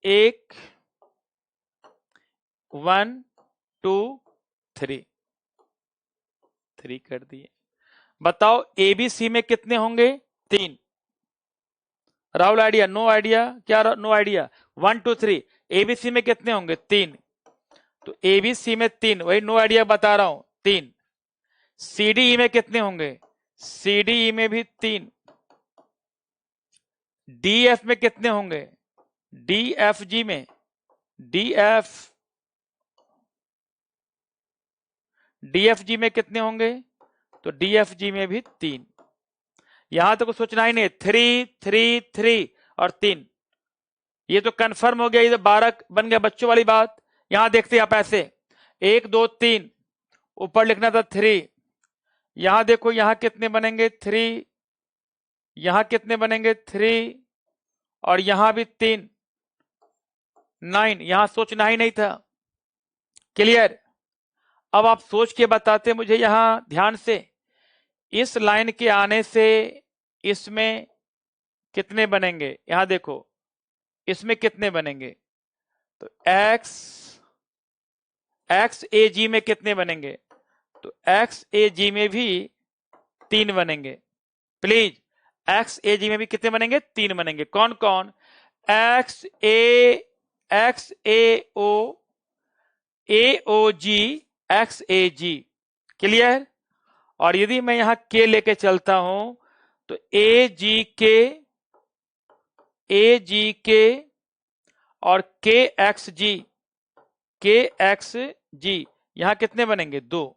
1 1 2 3, 3 कर दिए। बताओ एबीसी में कितने होंगे, 3। राहुल आइडिया, नो आइडिया, क्या नो आइडिया, 1 2 3, एबीसी में कितने होंगे, 3, तो एबीसी में 3, वही नो आइडिया बता रहा हूं, 3। सीडीई में कितने होंगे, सीडीई में भी 3। डीएफ में कितने होंगे, DFG में DFG में कितने होंगे? तो DFG में भी 3। यहां तक तो सोचना ही नहीं, 3 3 3 और 3, ये तो कंफर्म हो गया, ये तो 12 बन गया बच्चों वाली बात। यहां देखते हैं आप ऐसे 1 2 3, ऊपर लिखना था 3, यहां देखो यहां कितने बनेंगे 3, यहां कितने बनेंगे 3, और यहां भी 3, 9। यहां सोचना ही नहीं था। क्लियर? अब आप सोच के बताते मुझे यहां ध्यान से, इस लाइन के आने से इसमें कितने बनेंगे? यहां देखो इसमें कितने बनेंगे? तो XAG में कितने बनेंगे? तो XAG में भी 3 बनेंगे। प्लीज, XAG में भी कितने बनेंगे? 3 बनेंगे। कौन कौन? XAO, AOG, XAG। क्लियर? और यदि मैं यहां K लेके चलता हूं तो AGK और KXG यहां कितने बनेंगे? 2।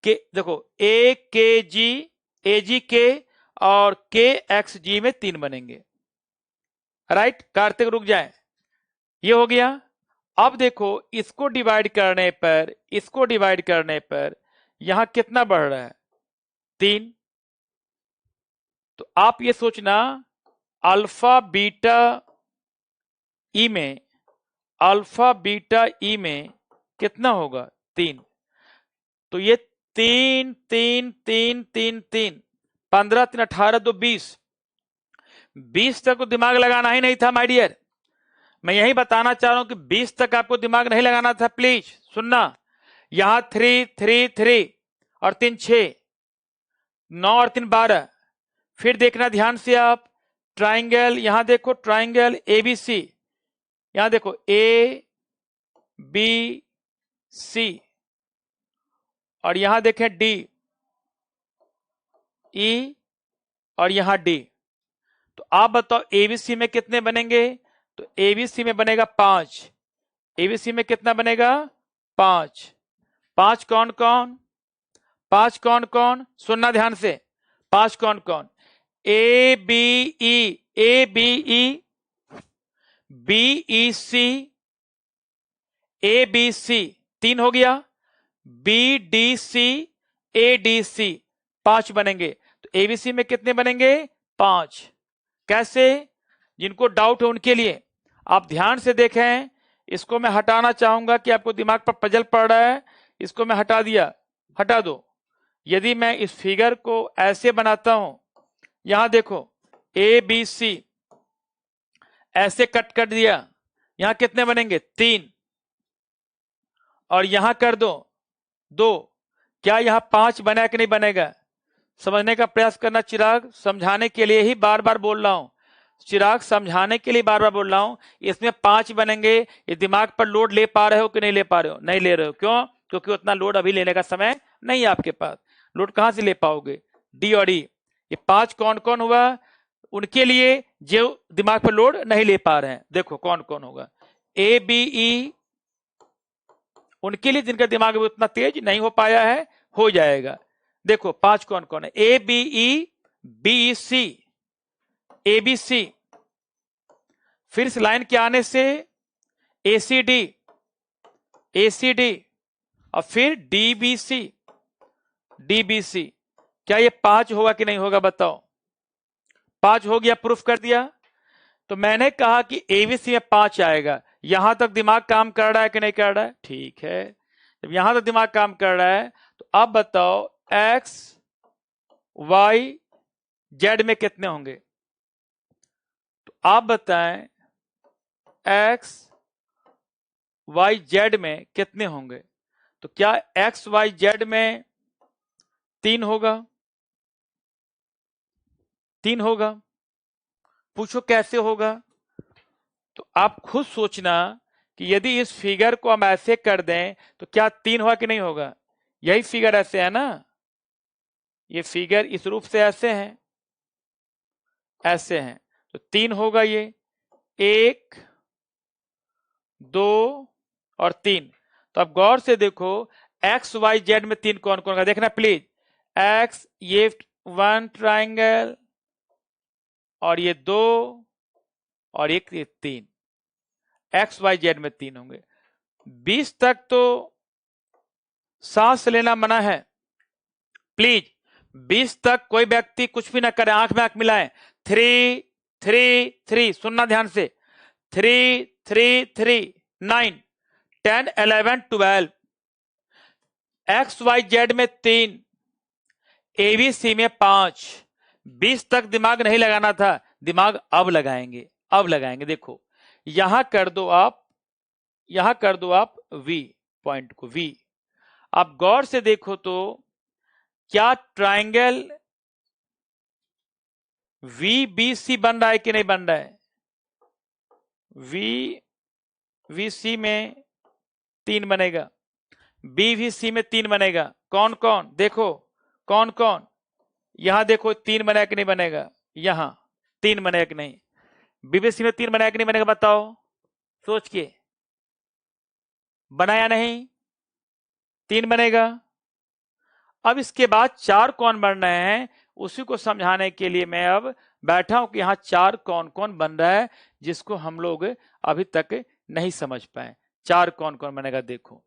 देखो AKG, AGK और KXG में 3 बनेंगे। राइट? कार्तिक रुक जाए, ये हो गया। अब देखो इसको डिवाइड करने पर यहां कितना बढ़ रहा है? 3। तो आप ये सोचना अल्फा बीटा ई में कितना होगा? 3। तो ये 3 3 3 3 3, 15 3 18 2 20 तक तो दिमाग लगाना ही नहीं था माय डियर। मैं यही बताना चाह रहा हूं कि 20 तक आपको दिमाग नहीं लगाना था। प्लीज सुनना, यहां 3 3 3 और 3 6, 9 और 3 12। फिर देखना ध्यान से आप, ट्राइंगल, यहां देखो ट्राइंगल ABC, यहां देखो ABC, और यहां देखें DE और यहां D। तो आप बताओ ABC में कितने बनेंगे? तो ABC में बनेगा 5। ABC में कितना बनेगा? 5। 5 कौन कौन? 5 कौन कौन? सुनना ध्यान से, 5 कौन कौन? ABE, BEC, ABC 3 हो गया, BDC, ADC 5 बनेंगे। तो ABC में कितने बनेंगे? 5। कैसे? जिनको डाउट है उनके लिए आप ध्यान से देखें। इसको मैं हटाना चाहूंगा कि आपको दिमाग पर पजल पड़ रहा है, इसको मैं हटा दिया, हटा दो। यदि मैं इस फिगर को ऐसे बनाता हूं, यहां देखो ABC ऐसे कट कर दिया, यहां कितने बनेंगे? 3, और यहां कर दो 2। क्या यहां 5 बना कि नहीं बनेगा? समझने का प्रयास करना चिराग, समझाने के लिए ही बार बार बोल रहा हूं। चिराग समझाने के लिए बार बार बोल रहा हूं। इसमें 5 बनेंगे। ये दिमाग पर लोड ले पा रहे हो कि नहीं ले पा रहे हो? नहीं ले रहे हो। क्यों? क्योंकि उतना लोड अभी लेने का समय नहीं है आपके पास। लोड कहां से ले पाओगे? डी और ई। ये 5 कौन कौन हुआ? उनके लिए जो दिमाग पर लोड नहीं ले पा रहे हैं। देखो कौन कौन होगा? ABE उनके लिए जिनका दिमाग अभी उतना तेज नहीं हो पाया है, हो जाएगा। देखो 5 कौन कौन है? ABE, BEC, ABC, फिर इस लाइन के आने से ACD और फिर DBC। क्या ये 5 होगा कि नहीं होगा? बताओ। 5 हो गया, प्रूफ कर दिया। तो मैंने कहा कि ABC में 5 आएगा। यहां तक दिमाग काम कर रहा है कि नहीं कर रहा है? ठीक है, जब यहां तक दिमाग काम कर रहा है तो अब बताओ X Y Z में कितने होंगे? तो आप बताएं X Y Z में कितने होंगे? तो क्या X Y Z में 3 होगा? 3 होगा। पूछो कैसे होगा? तो आप खुद सोचना कि यदि इस फिगर को हम ऐसे कर दें तो क्या 3 होगा कि नहीं होगा? यही फिगर ऐसे है ना, ये फिगर इस रूप से ऐसे है, ऐसे है, तो 3 होगा ये। 1, 2 और 3। तो अब गौर से देखो एक्स वाई जेड में 3 कौन कौन का देखना प्लीज। एक्स ये 1 ट्राइंगल और ये 2 और एक ये 3, एक्स वाई जेड में 3 होंगे। 20 तक तो सांस लेना मना है प्लीज। 20 तक कोई व्यक्ति कुछ भी ना करे, आंख में आंख मिलाएं। 3 3 3 सुनना ध्यान से। 3 3 3 9 10 11 12 एक्स वाई जेड में 3, एबीसी में 5। 20 तक दिमाग नहीं लगाना था, दिमाग अब लगाएंगे, अब लगाएंगे। देखो यहां कर दो आप, यहां कर दो आप वी पॉइंट को, वी। आप गौर से देखो तो क्या ट्राइंगल वी बी सी बन रहा है कि नहीं बन रहा है? वी सी में 3 बनेगा, बी वी सी में 3 बनेगा। कौन कौन देखो, कौन कौन? यहां देखो 3 बनेगा कि नहीं बनेगा? यहां 3 बनेगा कि नहीं? बीबीसी में 3 बनेगा कि नहीं बनेगा? बताओ सोच के। बनाया नहीं? 3 बनेगा। अब इसके बाद 4 कौन बन रहे हैं, उसी को समझाने के लिए मैं अब बैठा हूं कि यहां 4 कौन कौन बन रहा है, जिसको हम लोग अभी तक नहीं समझ पाए। 4 कौन कौन बनेगा देखो।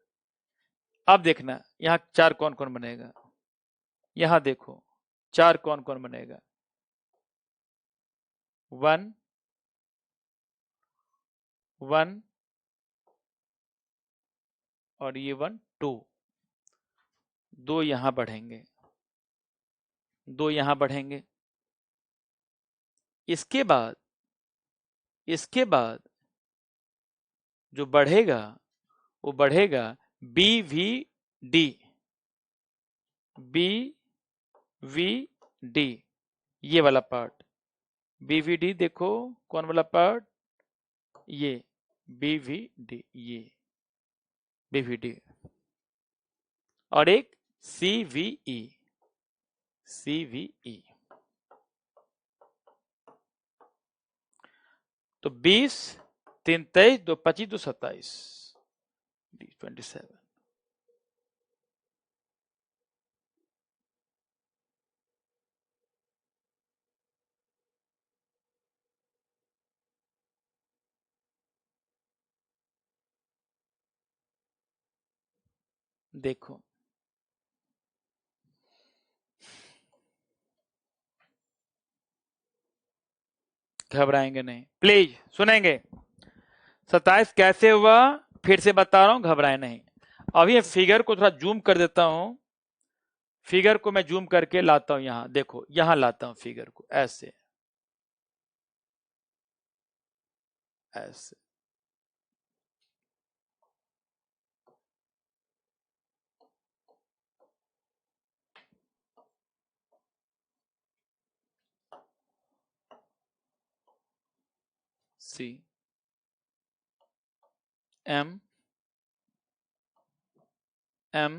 अब देखना यहां 4 कौन कौन बनेगा। यहां देखो 4 कौन कौन बनेगा। 1 1 और ये 1 2, 2 यहां बढ़ेंगे, 2 यहां बढ़ेंगे। इसके बाद जो बढ़ेगा वो बढ़ेगा B V D, B V D, ये वाला पार्ट। बी वी डी देखो कौन वाला पार्ट, ये बी वी डी, ये बी वी डी। और एक सी वी ई, सी वी ई। तो 20 3 23 2 25 2 27 27। देखो घबराएंगे नहीं प्लीज, सुनेंगे। 27 कैसे हुआ फिर से बता रहा हूं, घबराए नहीं। अभी फिगर को थोड़ा जूम कर देता हूं, फिगर को मैं जूम करके लाता हूं यहां, देखो यहां लाता हूं फिगर को, ऐसे ऐसे। सी एम एम,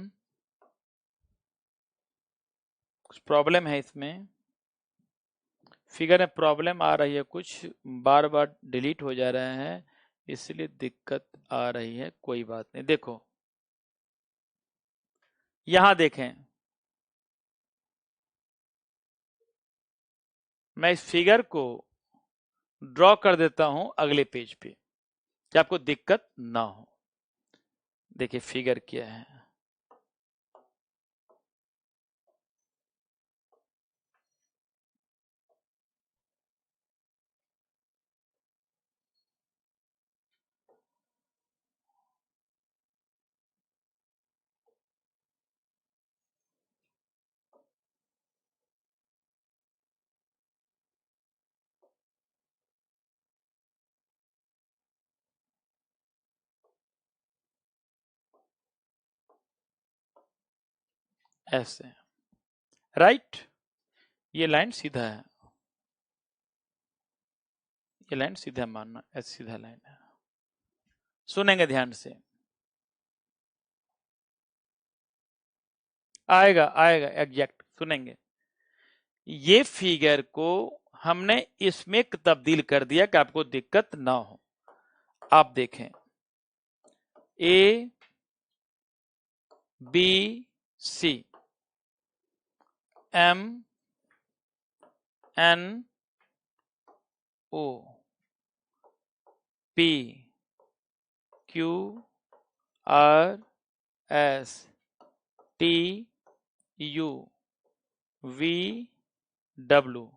कुछ प्रॉब्लम है इसमें, फिगर में प्रॉब्लम आ रही है, कुछ बार बार डिलीट हो जा रहे हैं, इसलिए दिक्कत आ रही है। कोई बात नहीं। देखो यहां देखें, मैं इस फिगर को ड्रॉ कर देता हूं अगले पेज पे कि आपको दिक्कत ना हो। देखिए फिगर क्या है, ऐसे, राइट। ये लाइन सीधा है, ये लाइन सीधा मानना, ऐसे सीधा लाइन है। सुनेंगे ध्यान से, आएगा आएगा एग्जैक्ट, सुनेंगे। ये फिगर को हमने इसमें तब्दील कर दिया कि आपको दिक्कत ना हो। आप देखें A B C M N O P Q R S T U V W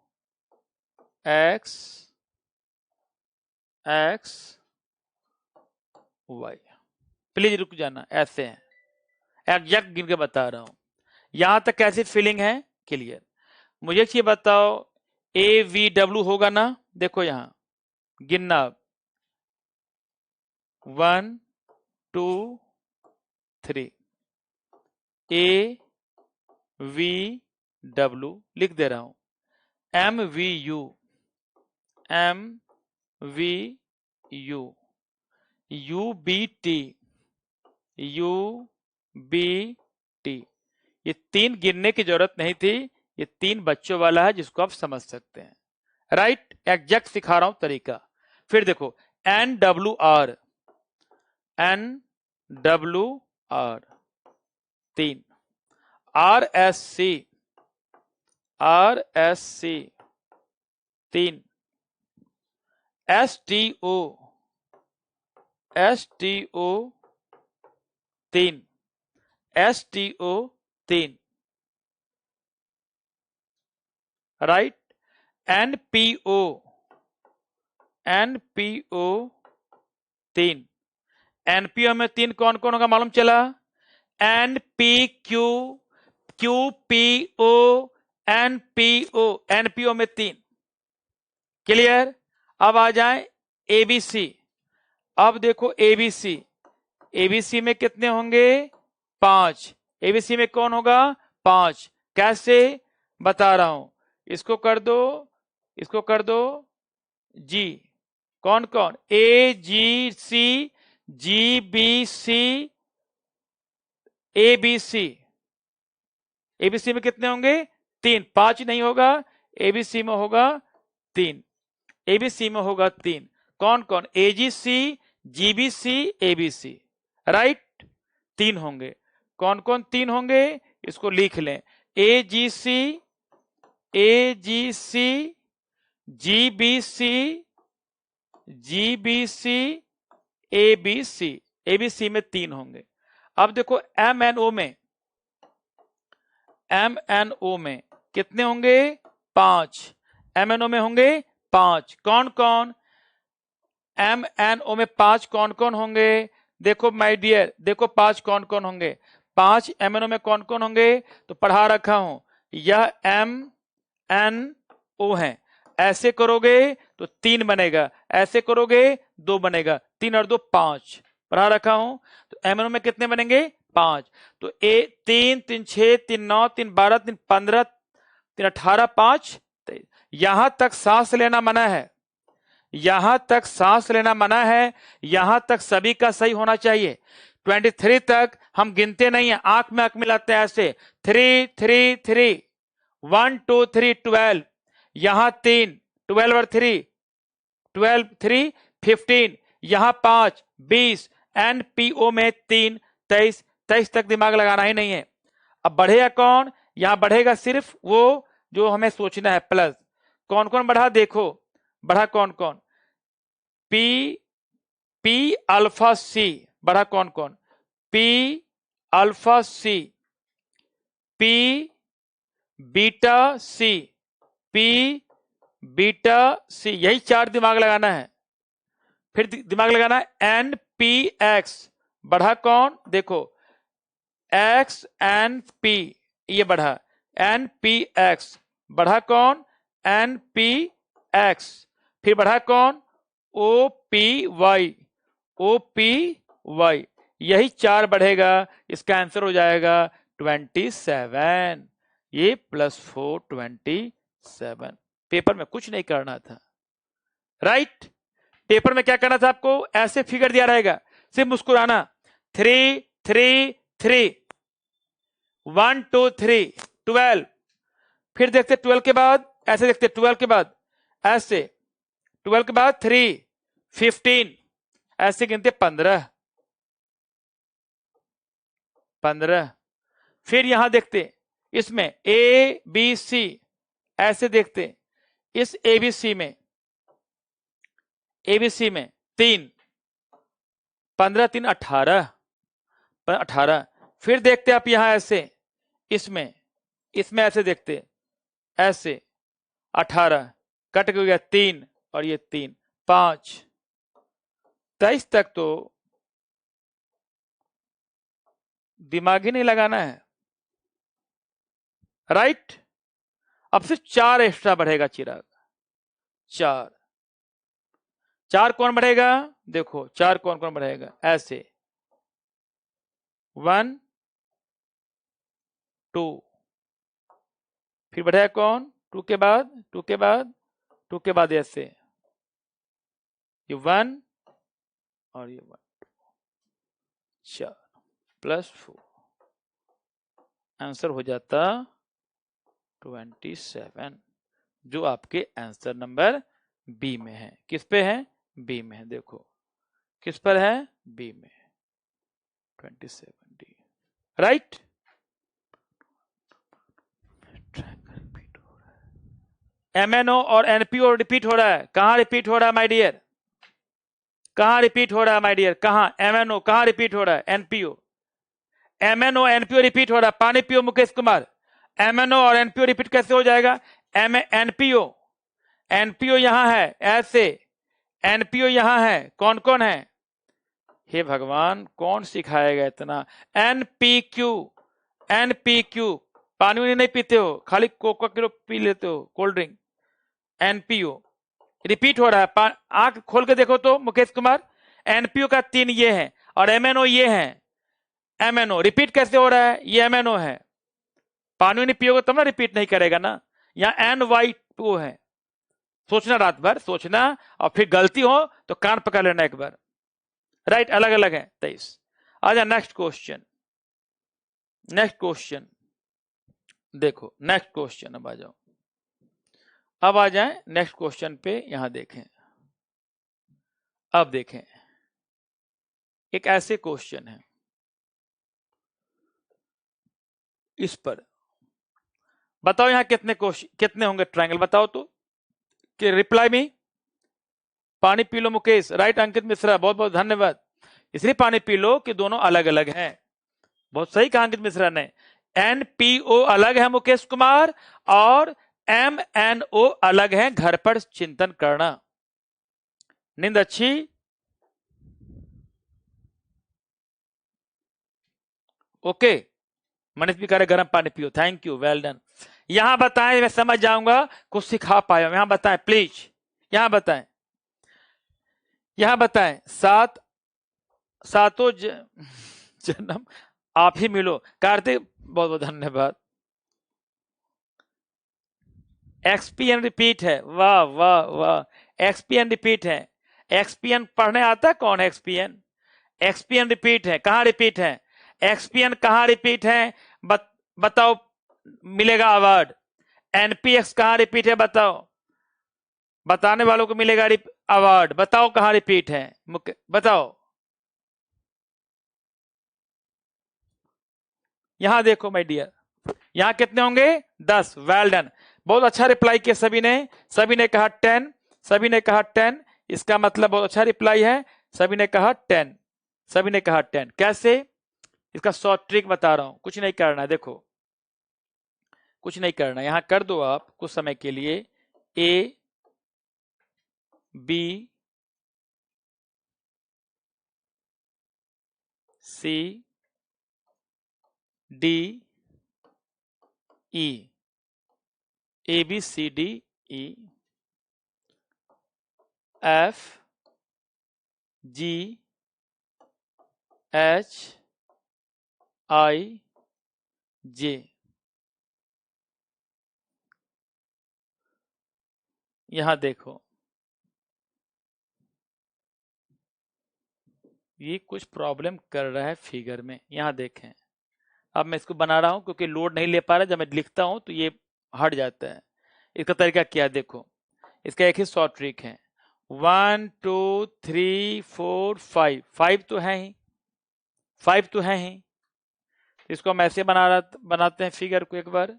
X X Y. Please रुक जाना, ऐसे हैं, एग्जैक्ट गिन के बता रहा हूं। यहां तक कैसी फीलिंग है? क्लियर। मुझे एक चीज बताओ, ए वी डब्ल्यू होगा ना? देखो यहां गिनना, 1 2 3 ए वी डब्ल्यू लिख दे रहा हूं, M V U U B T U B T. ये 3 गिनने की जरूरत नहीं थी, ये 3 बच्चों वाला है जिसको आप समझ सकते हैं। राइट, एग्जैक्ट सिखा रहा हूं तरीका। फिर देखो N W R 3, R S C 3, S T O 3, right. NPO 3, NPO में 3 कौन कौन होगा मालूम चला? एनपीक्यू क्यूपीओ एनपीओ, एनपीओ में 3। क्लियर। अब आ जाए एबीसी। अब देखो एबीसी में कितने होंगे? 5। एबीसी में कौन होगा? 5। कैसे बता रहा हूं, इसको कर दो जी। कौन कौन? A G C G B C A B C. ABC में कितने होंगे? 3। 5 नहीं होगा, एबीसी में होगा 3। एबीसी में होगा 3। कौन कौन? AGC GBC ABC, right. 3 होंगे। कौन कौन 3 होंगे? इसको लिख लें, एजीसी जीबीसी एबीसी। एबीसी में 3 होंगे। अब देखो एमएनओ में कितने होंगे? 5। एमएनओ में होंगे 5। कौन कौन? एमएनओ में 5 कौन कौन होंगे? देखो माय डियर, देखो 5 कौन कौन होंगे। 5 एमएनओ में कौन कौन होंगे तो पढ़ा रखा हूं। यह एमएनओ है। ऐसे करोगे तो 3 बनेगा, ऐसे करोगे 2 बनेगा। 3 और 2 5, पढ़ा रखा हूं। तो एमएनओ में कितने बनेंगे? 5। तो 3 3 6 3 9 3 12 3 15 3 18 5 23। यहां तक सांस लेना मना है, यहां तक सांस लेना मना है। यहां तक सभी का सही होना चाहिए। 23 तक हम गिनते नहीं है, आंख में आंख मिलाते हैं ऐसे। 3 3 3 1 2 3 12। यहां 3 12 और 3 12 3 15। यहां 5 20। एनपीओ में 3 23। 23 तक दिमाग लगाना ही नहीं है। अब बढ़ेगा कौन? यहां बढ़ेगा सिर्फ वो जो हमें सोचना है, प्लस। कौन कौन बढ़ा? देखो बढ़ा कौन कौन? पी अल्फा सी बढ़ा कौन कौन? पी अल्फा सी, पी बीटा सी, पी बीटा सी। यही 4 दिमाग लगाना है। फिर दिमाग लगाना है एन पी एक्स बढ़ा कौन? देखो एक्स एन पी, ये बढ़ा एन पी एक्स। बढ़ा कौन? N P X. फिर बढ़ा कौन? O P Y, O P Y. यही 4 बढ़ेगा। इसका आंसर हो जाएगा 27। ये +4 27। पेपर में कुछ नहीं करना था, राइट। पेपर में क्या करना था आपको? ऐसे फिगर दिया रहेगा, सिर्फ मुस्कुराना। 3 3 3 1 2 3 12। फिर देखते 12 के बाद, ऐसे देखते 12 के बाद ऐसे 12 के बाद 3, 15, ऐसे गिनते 15, फिर यहां देखते इसमें ए बी सी, ऐसे देखते इस एबीसी में 3, 15 3 18, 18, फिर देखते आप यहां ऐसे इसमें ऐसे देखते, ऐसे 18 कट गया 3 और ये 3, 5, 23 तक तो दिमाग ही नहीं लगाना है, राइट। अब सिर्फ 4 एक्स्ट्रा बढ़ेगा चिराग, 4 कौन बढ़ेगा, देखो 4 कौन कौन बढ़ेगा, ऐसे 1 2, फिर बढ़ेगा कौन 2 के बाद 2 के बाद 2 के बाद ऐसे ये 1 और ये 1, 4 प्लस 4, आंसर हो जाता 27, जो आपके आंसर नंबर बी में है। किस पे है, बी में है, देखो किस पर है, बी में, 27D, राइट। MNO और NPO रिपीट हो रहा है, कहां रिपीट हो रहा है माय डियर, कहां रिपीट हो रहा है माय डियर, कहां MNO कहां रिपीट हो रहा है, NPO, MNO NPO रिपीट हो रहा है, पानी पियो मुकेश कुमार, MNO और NPO रिपीट कैसे हो जाएगा, NPO यहां है ऐसे, NPO यहां है, कौन कौन है, हे भगवान कौन सिखाएगा इतना, NPQ, पानी नहीं पीते हो, खाली कोका किलो पी लेते हो, कोल्ड ड्रिंक, NPO रिपीट हो रहा है, आंख खोल के देखो तो मुकेश कुमार, NPO का 3 ये है और MNO ये है, MNO रिपीट कैसे हो रहा है, ये MNO है, पानी नहीं पियोगे तब ना रिपीट नहीं करेगा ना, यहाँ NYO है, सोचना रात भर सोचना, और फिर गलती हो तो कान पकड़ लेना एक बार, राइट, अलग अलग है 23। आजा नेक्स्ट क्वेश्चन, देखो नेक्स्ट क्वेश्चन, अब आ जाओ, अब आ जाए नेक्स्ट क्वेश्चन पे, यहां देखें, अब देखें एक ऐसे क्वेश्चन है, इस पर बताओ यहां कितने होंगे ट्रायंगल, बताओ तो, कि रिप्लाई मी, पानी पी लो मुकेश, राइट, अंकित मिश्रा बहुत बहुत धन्यवाद, इसलिए पानी पी लो कि दोनों अलग अलग हैं, बहुत सही कहा अंकित मिश्रा ने, NPO अलग है मुकेश कुमार और MNO अलग है, घर पर चिंतन करना, नींद अच्छी, ओके, मनीष भी करे गर्म पानी पियो, थैंक यू, वेल डन, यहां बताएं, मैं समझ जाऊंगा कुछ सिखा पाया, यहां बताएं प्लीज, यहां बताएं, सातों जन्म आप ही मिलो, कार्तिक बहुत बहुत धन्यवाद, XPN रिपीट है, वाह वाह वाह, XPN रिपीट है, XPN पढ़ने आता कौन, XPN रिपीट है, कहां रिपीट है, XPN कहां रिपीट है, बताओ, मिलेगा अवार्ड, NPX कहां रिपीट है, बताओ, बताने वालों को मिलेगा अवार्ड, बताओ कहां रिपीट है, बताओ, यहां देखो माय डियर, यहां कितने होंगे 10, वेल डन, बहुत अच्छा रिप्लाई किया सभी ने कहा 10, सभी ने कहा 10, इसका मतलब बहुत अच्छा रिप्लाई है, सभी ने कहा 10, कैसे, इसका शॉर्ट ट्रिक बता रहा हूं, कुछ नहीं करना है, देखो कुछ नहीं करना, यहां कर दो आप कुछ समय के लिए, A B C D E, A B C D E, F G H I J, यहां देखो ये कुछ प्रॉब्लम कर रहा है फिगर में, यहां देखें, अब मैं इसको बना रहा हूं क्योंकि लोड नहीं ले पा रहा, जब मैं लिखता हूं तो ये हट जाता है, इसका तरीका क्या है, देखो इसका एक ही शॉर्ट ट्रिक है। 1 2 3 4 5, 5 तो है ही, 5 तो है ही। इसको हम ऐसे बनाते हैं फिगर को एक बार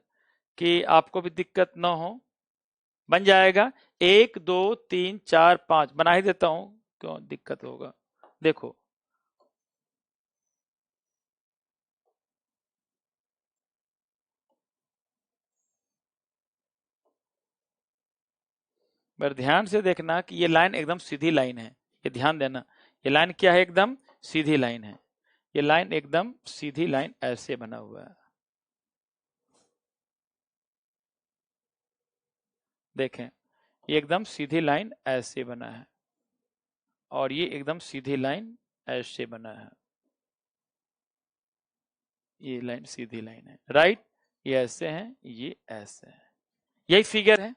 कि आपको भी दिक्कत ना हो। बन जाएगा 1 2 3 4 5, बना ही देता हूं, क्यों दिक्कत होगा। देखो पर ध्यान से देखना कि ये लाइन एकदम सीधी लाइन है, ये ध्यान देना। ये लाइन क्या है? एकदम सीधी लाइन है। ये लाइन एकदम सीधी लाइन ऐसे बना हुआ है, देखें ये एकदम सीधी लाइन ऐसे बना है और ये एकदम सीधी लाइन ऐसे बना है। ये लाइन सीधी लाइन है, राइट। ये ऐसे है, ये ऐसे है, यही फिगर है,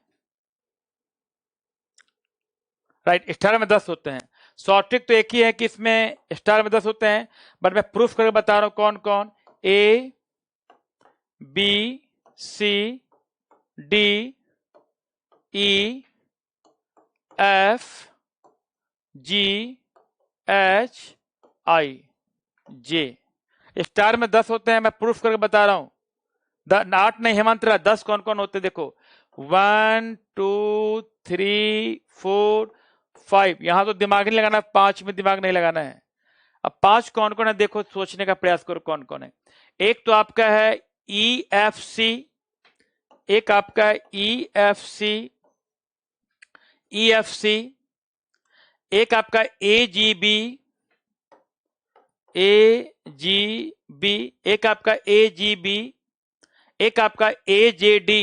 राइट। स्टार में 10 होते हैं। शॉर्ट ट्रिक तो एक ही है कि इसमें स्टार में 10 होते हैं, बट मैं प्रूफ करके बता रहा हूं कौन कौन। A B C D E F G H I J. Star में 10 होते हैं, मैं प्रूफ करके बता रहा हूं। 8 नहीं हेमंत, 10 कौन कौन होते हैं देखो। 1 2 3 4 5, यहां तो दिमाग नहीं लगाना, 5 में दिमाग नहीं लगाना है। अब 5 कौन कौन है देखो, सोचने का प्रयास करो कौन कौन है। एक तो आपका है ई एफ सी, एक आपका है ई एफ सी, ई एफ सी, एक आपका ए जी बी, ए जी बी, एक आपका ए जी बी, एक आपका A J D,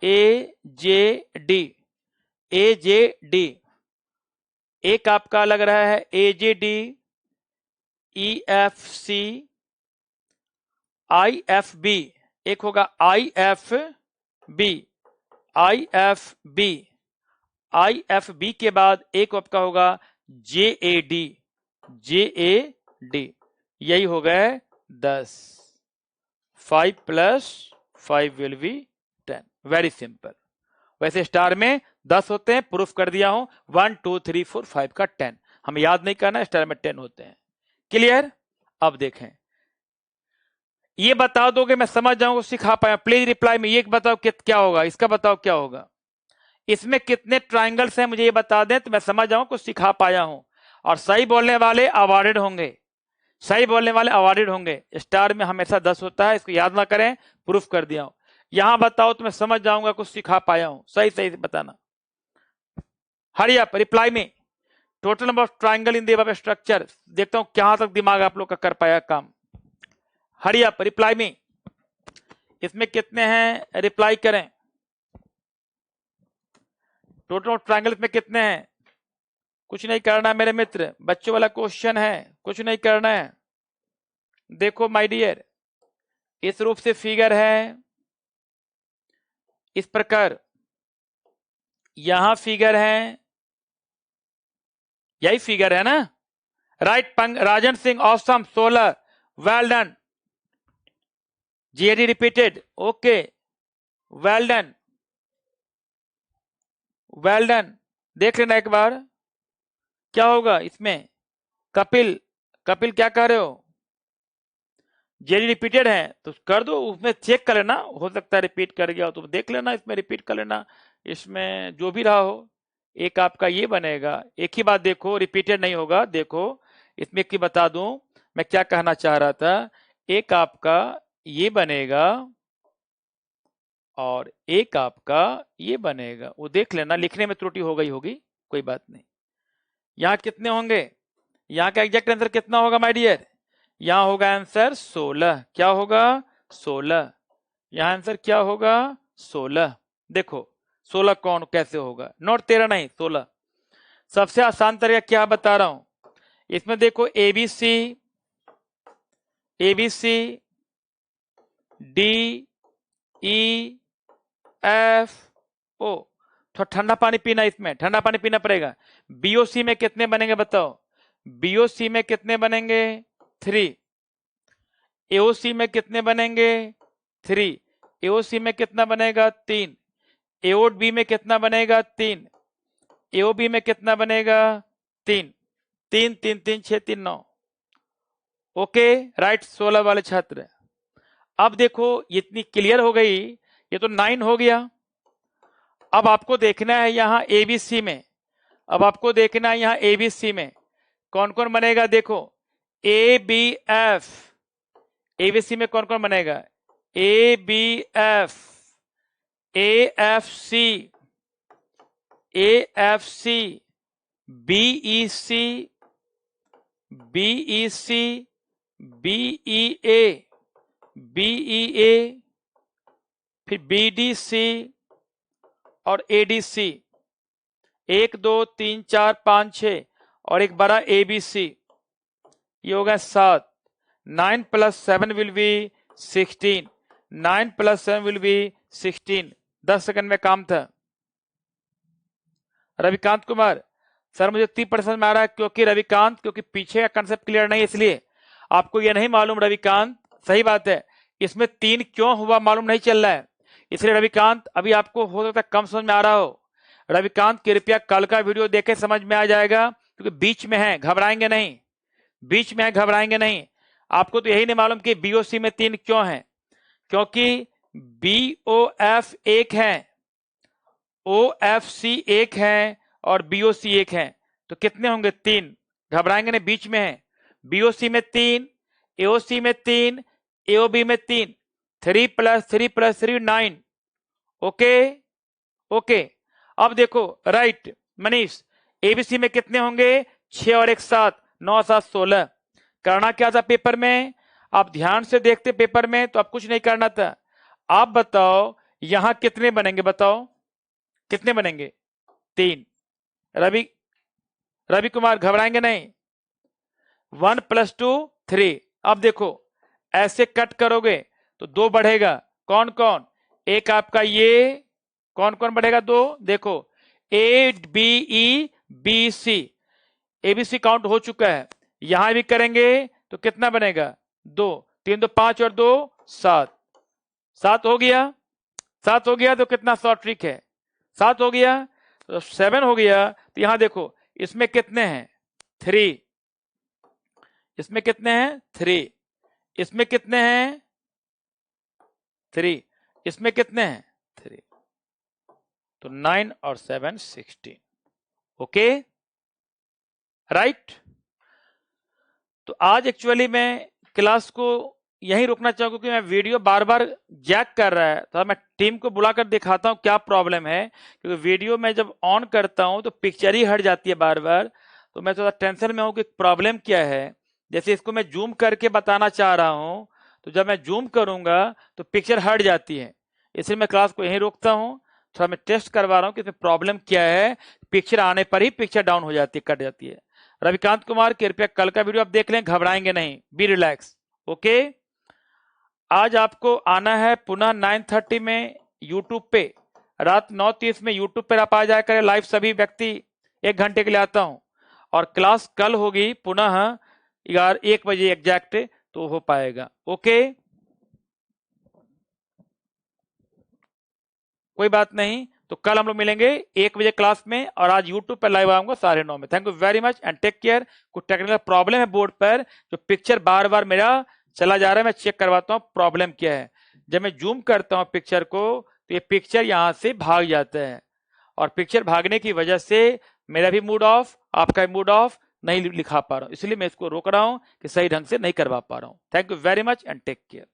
A J D, A J D, एक आपका लग रहा है A J D, E F C, I F B, एक होगा I F B, I F B, I F B के बाद एक आपका होगा जे A D, J A D. यही हो गए 10। 5 + 5 विल बी 10। Very simple. वैसे स्टार में 10 होते हैं, प्रूफ कर दिया हूं। 1 2 3 4 5 का 10 हमें याद नहीं करना, स्टार में 10 होते हैं। क्लियर? अब देखें, ये बता दोगे मैं समझ जाऊंगा, सिखा पाया। प्लीज रिप्लाई में ये बताओ कि क्या होगा, इसका बताओ क्या होगा। इसमें कितने ट्राइंगल्स हैं मुझे ये बता दें तो मैं समझ जाऊं कुछ सिखा पाया हूं। और सही बोलने वाले अवार्डेड होंगे, सही बोलने वाले अवार्डेड होंगे। स्टार में हमेशा 10 होता है, इसको याद ना करें, प्रूफ कर दिया हूं। यहां बताओ तो मैं समझ जाऊंगा कुछ सिखा पाया हूं। सही सही बताना। हरी अप, रिप्लाई में। Total number of triangle in the above structure. देखता हूं क्या तक दिमाग आप लोग का कर पाया काम। हरी अप, रिप्लाई में। इसमें कितने हैं, रिप्लाई करें। टोटल ऑफ ट्राइंगल इसमें कितने हैं? कुछ नहीं करना मेरे मित्र, बच्चों वाला क्वेश्चन है, कुछ नहीं करना है। देखो माय डियर, इस रूप से फिगर है, इस प्रकार यहां फिगर है, यही फिगर है ना, right. Rajan Singh awesome, 16, well done. GAD repeated, okay, well done, well done. देख लेना एक बार क्या होगा इसमें। कपिल, कपिल क्या कह रहे हो? जेडी रिपीटेड है तो कर दो, उसमें चेक कर लेना, हो सकता है रिपीट कर गया हो तो देख लेना, इसमें रिपीट कर लेना, इसमें जो भी रहा हो। एक आपका ये बनेगा, एक ही बात देखो, रिपीटेड नहीं होगा। देखो इसमें एक ही बता दूं मैं क्या कहना चाह रहा था। एक आपका ये बनेगा और एक आपका ये बनेगा, वो देख लेना, लिखने में त्रुटि हो गई होगी, कोई बात नहीं। यहां कितने होंगे, यहां का एग्जैक्ट आंसर कितना होगा माय डियर? यहां होगा आंसर 16। क्या होगा? 16। यहां आंसर क्या होगा? 16। देखो 16 कौन कैसे होगा, नोट 13 नहीं 16। सबसे आसान तरीका क्या बता रहा हूं, इसमें देखो ABC, ABC, D E F O. थोड़ा ठंडा पानी पीना, इसमें ठंडा पानी पीना पड़ेगा। बीओसी में कितने बनेंगे बताओ? बीओसी में कितने बनेंगे? 3। एओसी में कितने बनेंगे? 3। एओसी में कितना बनेगा? 3। AOB में कितना बनेगा 3, AOB में कितना बनेगा 3, 3 3 3 6 3 9। ओके राइट 16 वाले छात्र। अब देखो इतनी क्लियर हो गई, ये तो 9 हो गया। अब आपको देखना है यहां ABC में, अब आपको देखना है यहां ABC में कौन कौन बनेगा। देखो ABF, ABC में कौन कौन बनेगा, ABF, AFC, AFC, BEC, BEC, BEA, BEA, फिर BDC और ADC, 1 2 3 4 5 6 और एक बड़ा ABC, ये होगा 7। 9 + 7 will be 16, 9 + 7 will be 16। 10 second में काम था। रविकांत कुमार सर मुझे 30% में आ रहा है, क्योंकि रविकांत क्योंकि पीछे का कंसेप्ट क्लियर नहीं, इसलिए आपको ये नहीं मालूम रविकांत। सही बात है, इसमें 3 क्यों हुआ मालूम नहीं चल रहा है, इसलिए रविकांत अभी आपको हो सकता है कम समझ में आ रहा हो। रविकांत कृपया कल का वीडियो देखे, समझ में आ जाएगा, क्योंकि बीच में है, घबराएंगे नहीं, बीच में है, घबराएंगे नहीं। आपको तो यही नहीं मालूम कि BOC में 3 क्यों है, क्योंकि BOF 1 है, OFC 1 है और BOC 1 है, तो कितने होंगे 3। घबराएंगे नहीं, बीच में है। BOC में 3, AOC में 3, AOB में 3, 3 + 3 + 3 9। Okay okay. अब देखो राइट मनीष, ABC में कितने होंगे 6 और 1 7, 9 7 16। करना क्या था पेपर में, आप ध्यान से देखते पेपर में तो आप कुछ नहीं करना था। आप बताओ यहां कितने बनेंगे, बताओ कितने बनेंगे 3। रवि कुमार घबराएंगे नहीं, 1 + 2 3। अब देखो ऐसे कट करोगे तो 2 बढ़ेगा, कौन कौन, एक आपका ये, कौन कौन बढ़ेगा 2, देखो ABEBC, ABC काउंट हो चुका है, यहां भी करेंगे तो कितना बनेगा 2, 3 2 5 और 2 7, 7 हो गया, 7 हो गया तो कितना शॉर्ट ट्रिक है, 7 हो गया तो 7 हो गया। तो यहां देखो इसमें कितने हैं 3, इसमें कितने हैं 3, इसमें कितने हैं 3, इसमें कितने हैं 3, तो 9 और 7 16। Okay right. तो आज एक्चुअली मैं क्लास को यहीं रोकना चाहूंगा, क्योंकि मैं वीडियो बार बार जैक कर रहा है, तो मैं टीम को बुलाकर दिखाता हूं क्या प्रॉब्लम है, क्योंकि वीडियो में जब ऑन करता हूं तो पिक्चर ही हट जाती है बार बार, तो मैं थोड़ा टेंशन में हूं कि प्रॉब्लम क्या है। जैसे इसको मैं जूम करके बताना चाह रहा हूं, तो जब मैं जूम करूंगा तो पिक्चर हट जाती है, इसलिए मैं क्लास को यहीं रोकता हूं। थोड़ा मैं टेस्ट करवा रहा हूं कि इसमें प्रॉब्लम क्या है, पिक्चर आने पर ही पिक्चर डाउन हो जाती है, कट जाती है। रविकांत कुमार कृपया कल का वीडियो आप देख लें, घबराएंगे नहीं, बी रिलैक्स। ओके आज आपको आना है पुनः 9:30 में यूट्यूब पे, रात 9:30 में यूट्यूब पर आप आ जाया करें लाइव, सभी व्यक्ति 1 घंटे के लिए आता हूं, और क्लास कल होगी पुनः 1 बजे एग्जैक्ट, तो हो पाएगा। ओके कोई बात नहीं, तो कल हम लोग मिलेंगे 1 बजे क्लास में, और आज यूट्यूब पर लाइव आऊंगा 9:30 में। Thank you very much and take care. कुछ टेक्निकल प्रॉब्लम है बोर्ड पर, जो पिक्चर बार बार मेरा चला जा रहा है, मैं चेक करवाता हूँ प्रॉब्लम क्या है। जब मैं जूम करता हूँ पिक्चर को तो ये पिक्चर यहां से भाग जाता है, और पिक्चर भागने की वजह से मेरा भी मूड ऑफ, आपका भी मूड ऑफ, नहीं लिखा पा रहा हूं, इसलिए मैं इसको रोक रहा हूं कि सही ढंग से नहीं करवा पा रहा हूं। Thank you very much and take care.